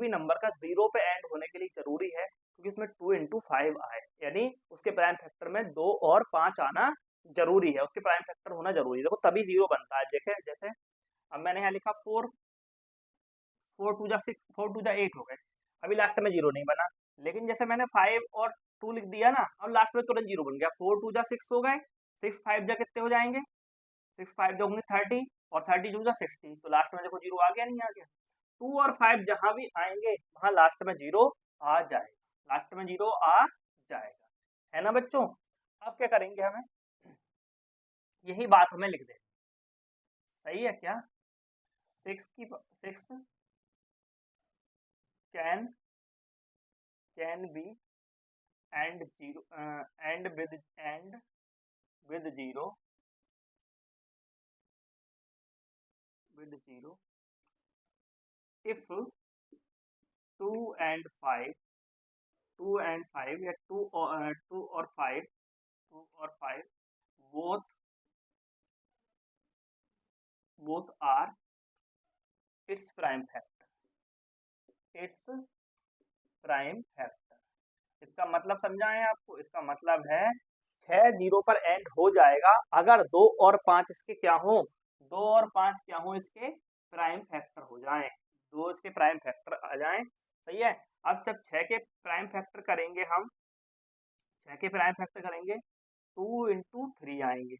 नंबर का 0 पे एंड होने के लिए जरूरी है क्योंकि इसमें 2 into 5 आए, यानी उसके प्राइम फैक्टर में 2 और 5 आना जरूरी है, उसके प्राइम फैक्टर होना जरूरी है, देखो तभी 0 बनता है। देखे जैसे अब मैंने यहाँ लिखा 4 4 2 जा 6 4 2 जा 8 हो गए, अभी लास्ट में 0 नहीं बना, लेकिन जैसे मैंने 5 और 2 लिख दिया ना, अब लास्ट में तुरंत 0 बन गया, 4 2 जा 6 हो गए, 6 5 जा कितने हो जाएंगे 6 5 जो होंगे 30 और 30 2 जा 60, तो लास्ट में देखो 0 आ गया नहीं आ गया। 2 और 5 जहां भी आएंगे वहां लास्ट में 0 आ जाएगा, लास्ट में 0 आ जाएगा, है ना बच्चों। अब क्या करेंगे हमें यही बात हमें लिख दें, सही है क्या 6 can be and 0 and with 0 if 2 and 5 या 2 और 5 both are its prime factor, इसका मतलब समझाएं आपको, इसका मतलब है 6 0 पर एंड हो जाएगा अगर 2 और 5 इसके क्या हो, 2 और 5 क्या हो इसके प्राइम फैक्टर हो जाएं, 2 इसके प्राइम फैक्टर आ जाएं, सही है। अब जब 6 के प्राइम फैक्टर करेंगे हम, 6 के प्राइम फैक्टर करेंगे 2 into 3 आएंगे।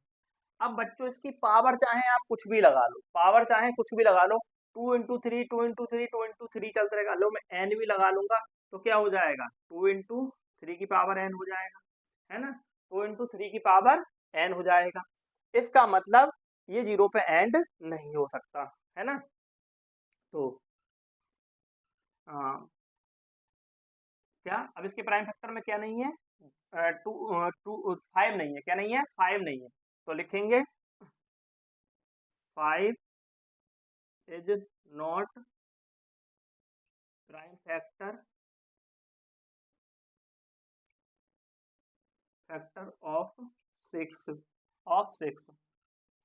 अब बच्चों इसकी पावर चाहे आप कुछ भी लगा लो, पावर चाहे कुछ भी लगा लो, 2 into 3 2 into 3 2 into 3 चलते रहेगा, लो मैं n भी लगा लूंगा तो क्या हो जाएगा 2 into 3 की पावर n हो जाएगा, है ना, 2 into 3 की पावर n हो जाएगा। इसका मतलब ये 0 पे एंड नहीं हो सकता, है ना। तो क्या अब इसके प्राइम फैक्टर में क्या नहीं है, 5 नहीं है, क्या नहीं है, 5 नहीं है, तो लिखेंगे 5 is not prime factor of 6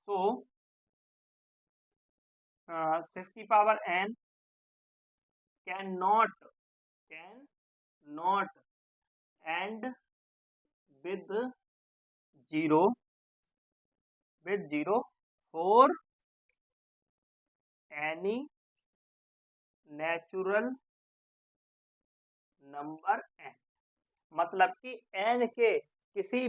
तो 6 की power n can not and with zero for any natural number n, मतलब कि n के किसी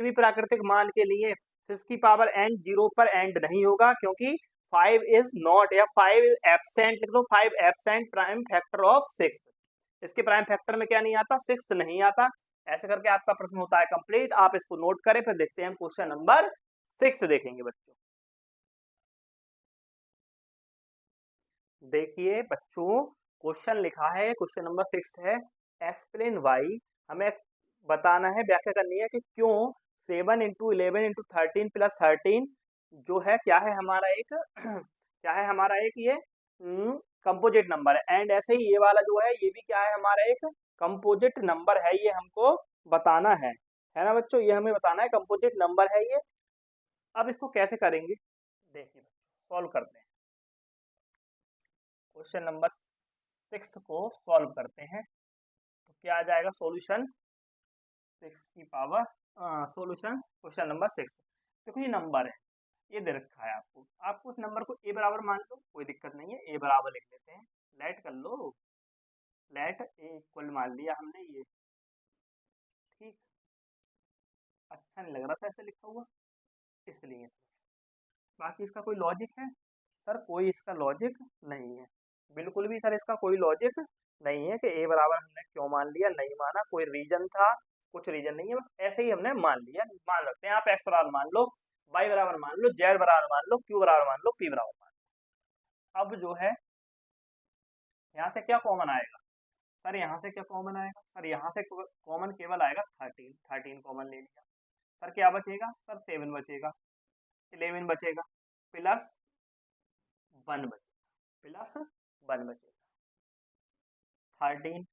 भी प्राकृतिक मान के लिए 6 की पावर n 0 पर एंड नहीं होगा, क्योंकि 5 इज नॉट या 5 इज एब्सेंट, लिख लो 5 एब्सेंट प्राइम फैक्टर ऑफ 6। इसके प्राइम फैक्टर में क्या नहीं आता, 6 नहीं आता। ऐसे करके आपका प्रश्न होता है कंप्लीट। आप इसको नोट करें, फिर देखते हैं हम क्वेश्चन नंबर 6 देखेंगे बच्चों। देखिए बच्चों, क्वेश्चन लिखा है, क्वेश्चन नंबर 6 है, एक्सप्लेन वाई। हमें बताना है, व्याख्या करनी है कि क्यों 7 इंटू 11 इंटू 13 प्लस 13 जो है क्या है हमारा एक क्या है हमारा एक ये कंपोजिट नंबर है। एंड ऐसे ही ये वाला जो है ये भी क्या है हमारा एक कंपोजिट नंबर है, ये हमको बताना है ना बच्चों, ये हमें बताना है कंपोजिट नंबर है ये। अब इसको कैसे करेंगे, देखिए सॉल्व करते हैं। क्वेश्चन नंबर 6 को सॉल्व करते हैं, तो क्या आ जाएगा सॉल्यूशन 6 की पावर सॉल्यूशन क्वेश्चन नंबर 6। देखो ये नंबर है, ये दे रखा है आपको उस नंबर को ए बराबर मान लो, कोई दिक्कत नहीं है, ए बराबर लिख लेते हैं, लेट कर लो, लेट ए इक्वल मान लिया हमने ये, ठीक। अच्छा नहीं लग रहा था ऐसे लिखा हुआ, इसलिए। बाकी इसका कोई लॉजिक है सर, कोई इसका लॉजिक नहीं है, बिल्कुल भी सर इसका कोई लॉजिक नहीं है कि ए बराबर हमने क्यों मान लिया, नहीं माना, कोई रीजन था, कुछ रीजन नहीं है, बस ऐसे ही हमने मान लिया। मान सकते हैं आप एक्स बराबर मान लो, वाई बराबर मान लो, जेड बराबर मान लो, क्यू बराबर मान लो, पी बराबर मान लो। अब जो है यहाँ से क्या कॉमन आएगा सर, यहाँ से क्या कॉमन आएगा सर, यहाँ से कॉमन केवल आएगा 13 कॉमन ले लिया सर, क्या बचेगा सर, 7 बचेगा, 11 बचेगा, प्लस 1 बचेगा, 13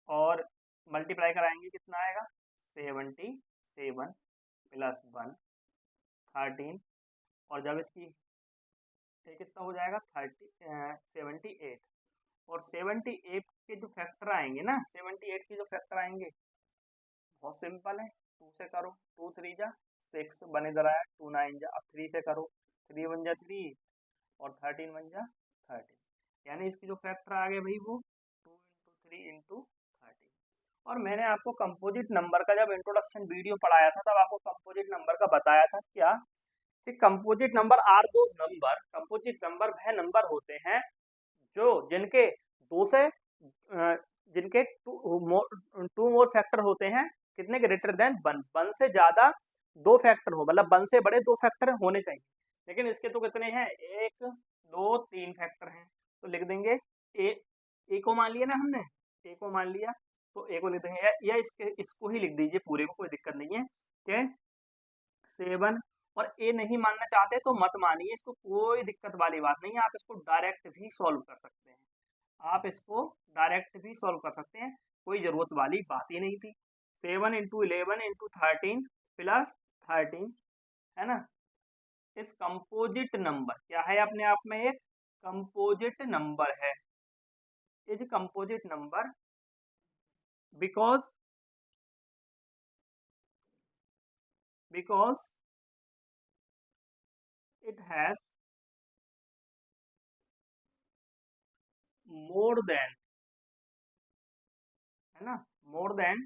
और मल्टीप्लाई कराएंगे कितना आएगा, 77 प्लस 1 13, और जब इसकी ये कितना हो जाएगा 78, और 78 के जो फैक्टर आएंगे ना, 78 के जो फैक्टर आएंगे बहुत सिंपल है, 2 से करो, 2 3 जा 6 बने इधर आया, 2 9 जा, अब 3 से करो, 3 1 जा 3 और 13 1 जा 13, यानी इसकी जो फैक्टर आ गए भाई वो 2 इंटू 3 इंटू 13। और मैंने आपको कंपोजिट नंबर का जब इंट्रोडक्शन वीडियो पढ़ाया था तब आपको कंपोजिट नंबर का बताया था क्या, कि composite number are those number, composite number वह नंबर होते हैं जो जिनके दो से जिनके टू मोर फैक्टर होते हैं, कितने ग्रेटर देन 1 से ज्यादा 2 फैक्टर हो, मतलब 1 से बड़े 2 फैक्टर होने चाहिए, लेकिन इसके तो कितने हैं, 1 2 3 फैक्टर हैं, तो लिख देंगे ए को मान लिया ना हमने, ए को मान लिया, तो ए को लिख देंगे, या इसको ही लिख दीजिए पूरे को, कोई दिक्कत नहीं है, कि 7, और ए नहीं मानना चाहते तो मत मानिए इसको, कोई दिक्कत वाली बात नहीं है, आप इसको डायरेक्ट भी सॉल्व कर सकते हैं, आप इसको डायरेक्ट भी सॉल्व कर सकते हैं, कोई जरूरत वाली बात ही नहीं थी। 7 इंटू 11 इंटू 13 प्लस 13 है ना, इस कंपोजिट नंबर क्या है, अपने आप में एक कंपोजिट नंबर है, is composite number because it has more than, है ना, more than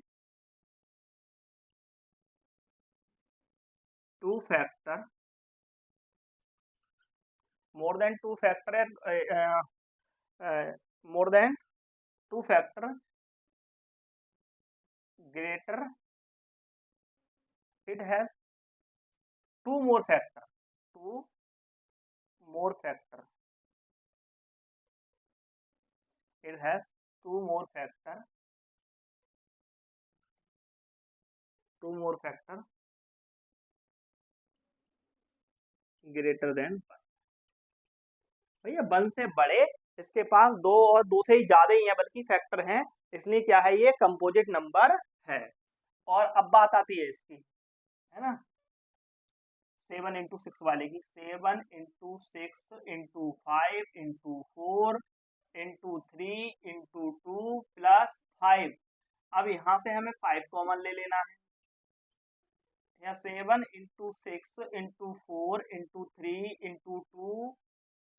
2 factor, more than 2 factor है, more than 2 factor greater, it has 2 more factor, 2 more factor it has two more factor greater than भैया 1 से बड़े, इसके पास 2 और 2 से ही ज्यादा ही है बल्कि फैक्टर हैं, इसलिए क्या है ये कंपोजिट नंबर है। और अब बात आती है इसकी, है ना, 7 इंटू 6 वाले की, 7 into 6 into 5 into 4 into 3 into 2 plus 5। अब यहाँ से हमें 5 कॉमन ले लेना है, या 7 इंटू 6 इंटू 4 इंटू 3 इंटू 2,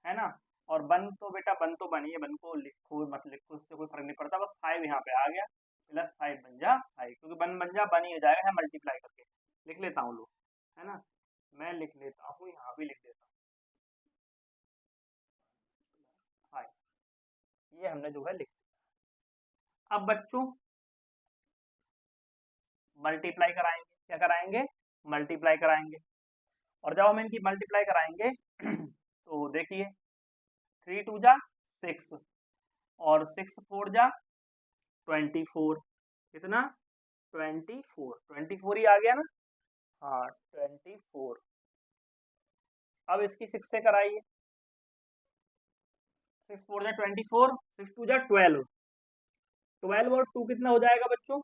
है ना, और 1 तो बेटा 1 तो बनी है, 1 को लिखो मत लिखो उससे कोई फर्क नहीं पड़ता, बस 5 यहाँ पे आ गया, प्लस 5 बन जा 5, क्योंकि 1 बन जा 1 ही हो जाएगा, है मल्टीप्लाई करके लिख लेता हूँ लोग, है ना, मैं लिख लेता हूँ, यहाँ भी लिख देता हूँ 5, ये हमने जो है लिख दिया। अब बच्चों मल्टीप्लाई कराएंगे, क्या कराएंगे, मल्टीप्लाई कराएंगे, और जब हम इनकी मल्टीप्लाई कराएंगे तो देखिए 3 2 जा 6 और 6 4 जा 24, कितना 24 ही आ गया ना, हाँ 24। अब इसकी 6 से कराइए, 6 4 जा 24, 6 2 जा 12, 12 और 2 कितना हो जाएगा बच्चों,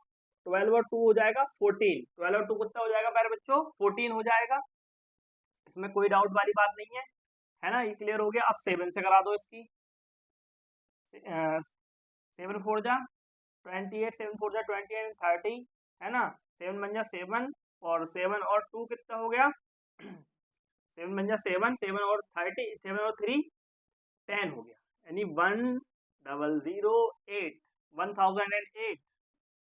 12 और 2 हो जाएगा 14, 12 और 2 कितना हो जाएगा मेरे बच्चों 14 हो जाएगा, इसमें कोई डाउट वाली बात नहीं है ना, ये क्लियर हो गया। अब 7 से करा दो इसकी, 7 4 जा 28, 7 4 जा 28 30, है ना, 7 बन जा 7 और 7 और 2 कितना हो गया 7 बन जा 7, 7 और 30, 7 और 3 10 हो गया, यानी 1008 1008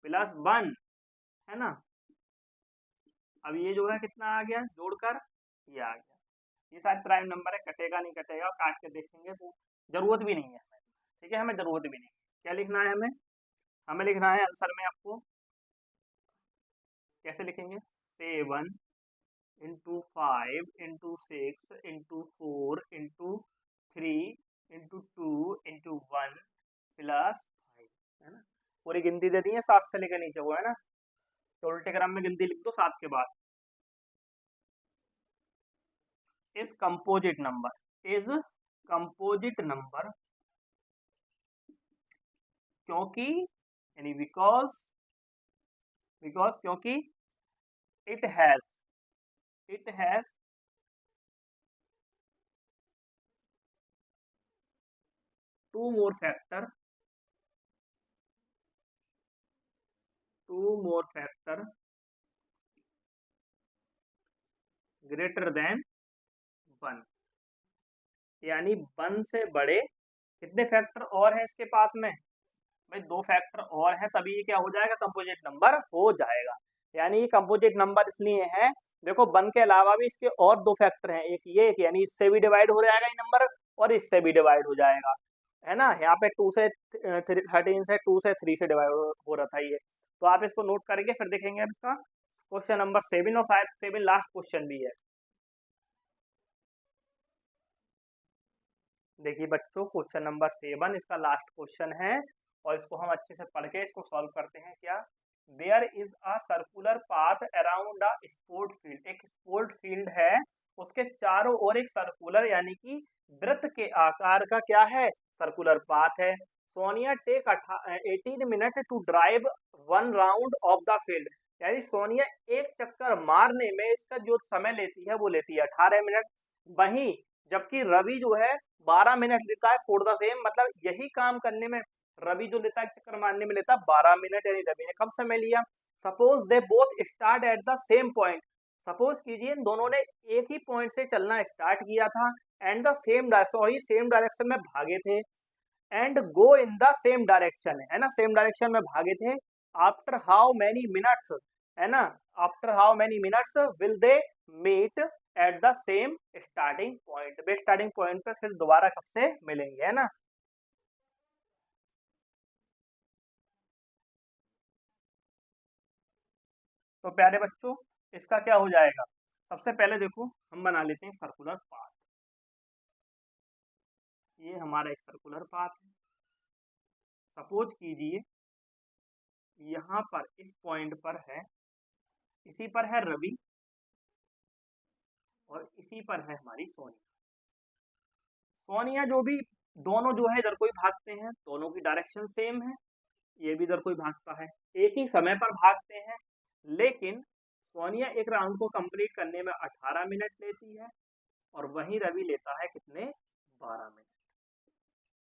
प्लस 1, है ना। अब ये जो है कितना आ गया जोड़कर, ये आ गया, ये शायद प्राइम नंबर है, कटेगा नहीं कटेगा, काट के देखेंगे तो जरूरत भी नहीं है, ठीक है, हमें जरूरत भी नहीं। क्या लिखना है हमें, हमें लिखना है आंसर में, आपको कैसे लिखेंगे, 7 into 5 into 6 into 4 into 3 into 2 into 1 plus 5, है ना, पूरी गिनती दे दी है 7 से लेकर नीचे वो, है ना, तो उल्टे क्रम में गिनती लिख दो 7 के बाद। इज कंपोजिट नंबर क्योंकि, यानी बिकॉज क्योंकि it has two more factor greater than 1, यानी 1 से बड़े कितने फैक्टर और हैं इसके पास में, भाई 2 फैक्टर और हैं, तभी ये क्या हो जाएगा कंपोजिट नंबर हो जाएगा। यानी ये कंपोजिट नंबर इसलिए है, देखो 1 के अलावा भी इसके और 2 फैक्टर हैं, एक ये, एक यानी इससे भी डिवाइड हो जाएगा ये नंबर और इससे भी डिवाइड हो जाएगा, है ना, यहाँ पे 2 से 13 से 2 से 3 से डिवाइड हो रहा था ये, तो आप इसको नोट करेंगे, फिर देखेंगे अब इसका क्वेश्चन नंबर 7 और शायद 7 लास्ट क्वेश्चन भी है। देखिए बच्चों क्वेश्चन नंबर 7 इसका लास्ट क्वेश्चन है, और इसको हम अच्छे से पढ़ के इसको सॉल्व करते हैं। क्या, there is a circular path around a sport field, एक स्पोर्ट फील्ड है, उसके चारों ओर एक सर्कुलर यानी कि वृत्त के आकार का क्या है, सर्कुलर पाथ है। Sonia take 18 minute to drive 1 round of the field, यानी सोनिया एक चक्कर मारने में इसका जो समय लेती है वो लेती है 18 मिनट, वहीं जबकि रवि जो है 12 मिनट लेता है फॉर द सेम, मतलब यही काम करने में रवि जो लेता है चक्कर मारने में लेता है 12 मिनट, यानी रवि ने कम समय लिया। Suppose they both start at the same point, suppose कीजिए दोनों ने एक ही पॉइंट से चलना स्टार्ट किया था, एंड द सेम डायरेक्शन, और ये सेम डायरेक्शन में भागे थे, and go in the same direction, है ना, सेम डायरेक्शन में भागे थे। आफ्टर हाउ मैनी मिनट्स, है ना, after how many minutes will they meet at the same starting point, वे स्टार्टिंग पॉइंट पे फिर दोबारा कब से मिलेंगे, है ना। तो प्यारे बच्चों इसका क्या हो जाएगा, सबसे पहले देखो हम बना लेते हैं सर्कुलर पाथ, ये हमारा एक सर्कुलर पाथ है, सपोज कीजिए यहाँ पर इस पॉइंट पर है, इसी पर है रवि और इसी पर है हमारी सोनिया। सोनिया जो भी दोनों जो है इधर को ही भागते हैं, दोनों की डायरेक्शन सेम है, ये भी इधर को ही भागता है, एक ही समय पर भागते हैं, लेकिन सोनिया एक राउंड को कंप्लीट करने में 18 मिनट लेती है और वहीं रवि लेता है कितने, 12 मिनट,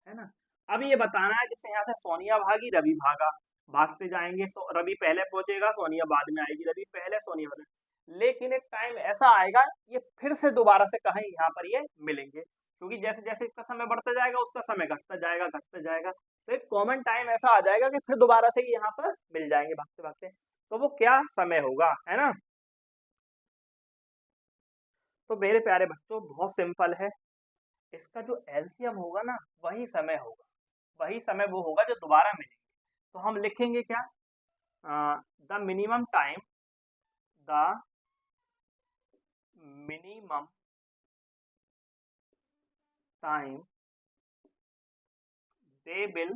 है ना। अब ये बताना है जैसे यहाँ से सोनिया भागी, रवि भागा, भागते जाएंगे, रवि पहले पहुंचेगा, सोनिया बाद में आएगी, रवि पहले, सोनिया बाद में। लेकिन एक टाइम ऐसा आएगा ये फिर से दोबारा से कहीं यहाँ पर ये मिलेंगे, क्योंकि जैसे जैसे इसका समय बढ़ता जाएगा उसका समय घटता जाएगा, घटता जाएगा, तो एक कॉमन टाइम ऐसा आ जाएगा कि फिर दोबारा से यहाँ पर मिल जाएंगे भागते भागते। तो वो क्या समय होगा, है ना। तो मेरे प्यारे बच्चों बहुत सिंपल है, इसका जो एलसीएम होगा ना वही समय होगा, वही समय वो होगा जो दोबारा मिलेंगे। तो हम लिखेंगे क्या, the minimum time, the minimum time they will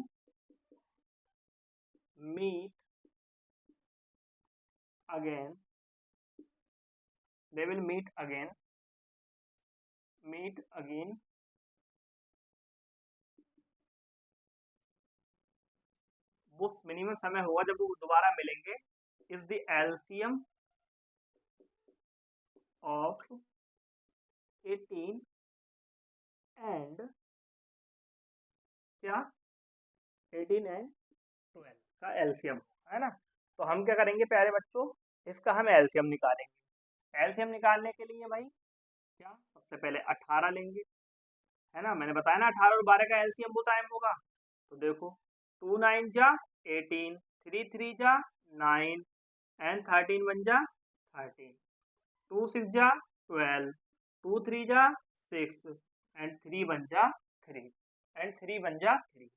meet again, they will meet again वो मिनिमम समय होगा जब वो दोबारा मिलेंगे, is the LCM of 18 and क्या, 18 एंड 12 का एलसीएम, है ना। तो हम क्या करेंगे प्यारे बच्चों, इसका हम एलसीएम निकालेंगे। एलसीएम निकालने के लिए भाई क्या, सबसे पहले 18 लेंगे, है ना, मैंने बताया ना 18 और 12 का एलसीएम वो टाइम होगा। तो देखो 2 9 जा 18, 3 3 जा 9 एंड 13 1 जा 13, 2 6 जा 12, 2 3 जा 6 एंड 3 1 जा 3 एंड 3 1 जा 3।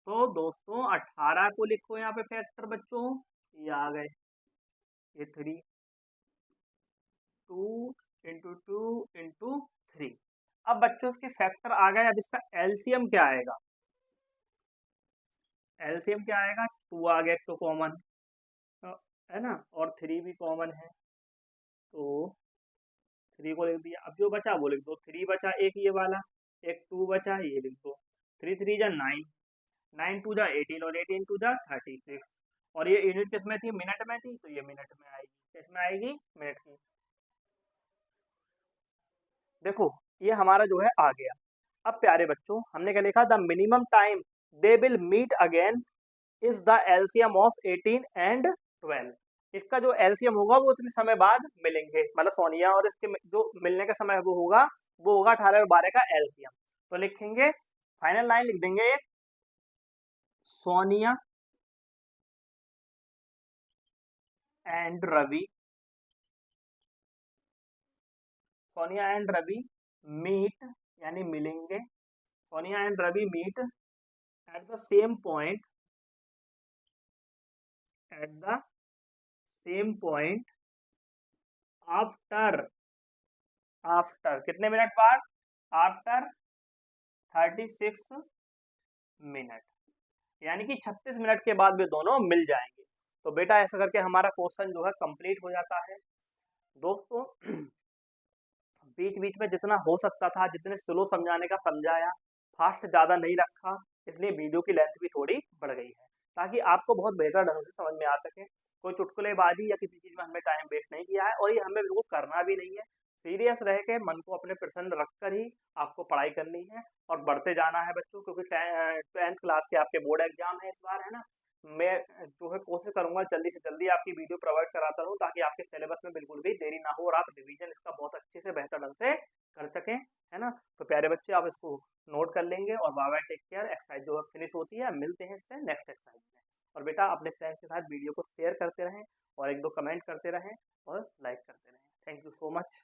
तो दोस्तों 18 को लिखो यहाँ पे फैक्टर बच्चों, ये आ गए, ये 3, 2 इंटू 2 इंटू 3। अब बच्चों इसके फैक्टर आ गए, अब इसका एलसीएम क्या आएगा, एलसीएम क्या आएगा, 2 आ गया तो कॉमन, है ना, और 3 भी कॉमन है, तो 3 को लिख दिया। अब जो बचा वो लिख दो, 3 बचा एक ये वाला, एक 2 बचा ये लिख दो, 3 3 जा 9, 9 2 जा 18 और 18 2 जा 36, और ये यूनिट किस में थी, मिनट में थी, तो ये मिनट में आएगी, किसमें आएगी, मिनट की। देखो ये हमारा जो है आ गया। अब प्यारे बच्चों हमने क्या लिखा, the minimum time they will meet again is the LCM of 18 and 12। इसका जो एलसीएम होगा वो इतने समय बाद मिलेंगे, मतलब सोनिया और इसके जो मिलने का समय वो होगा 18 और 12 का एलसीएम। तो लिखेंगे, फाइनल लाइन लिख देंगे, Sonia and Ravi, Sonia and Ravi meet यानी मिलेंगे, Sonia and Ravi meet at the same point, at the same point after, after कितने मिनट बाद, आफ्टर 36 मिनट, यानी कि 36 मिनट के बाद भी दोनों मिल जाएंगे। तो बेटा ऐसा करके हमारा क्वेश्चन जो है कंप्लीट हो जाता है। दोस्तों बीच बीच में जितना हो सकता था, जितने स्लो समझाने का समझाया, फास्ट ज़्यादा नहीं रखा, इसलिए वीडियो की लेंथ भी थोड़ी बढ़ गई है, ताकि आपको बहुत बेहतर ढंग से समझ में आ सके। कोई चुटकुलेबाजी या किसी चीज़ में हमने टाइम वेस्ट नहीं किया है, और ये हमें बिल्कुल करना भी नहीं है। सीरियस रह के मन को अपने प्रसन्न रखकर ही आपको पढ़ाई करनी है और बढ़ते जाना है बच्चों, क्योंकि 10th क्लास के आपके बोर्ड एग्जाम है इस बार, है ना। मैं जो है कोशिश करूंगा जल्दी से जल्दी आपकी वीडियो प्रोवाइड कराता रहूं, ताकि आपके सिलेबस में बिल्कुल भी देरी ना हो और आप रिवीजन इसका बहुत अच्छे से बेहतर ढंग से कर सकें, है ना। तो प्यारे बच्चे आप इसको नोट कर लेंगे, और bye bye, take care. Exercise जो है फिनिश होती है, मिलते हैं इससे नेक्स्ट एक्सरसाइज में। और बेटा अपने फ्रेंड्स के साथ वीडियो को शेयर करते रहें, और 1 2 कमेंट करते रहें और लाइक करते रहें। Thank you so much.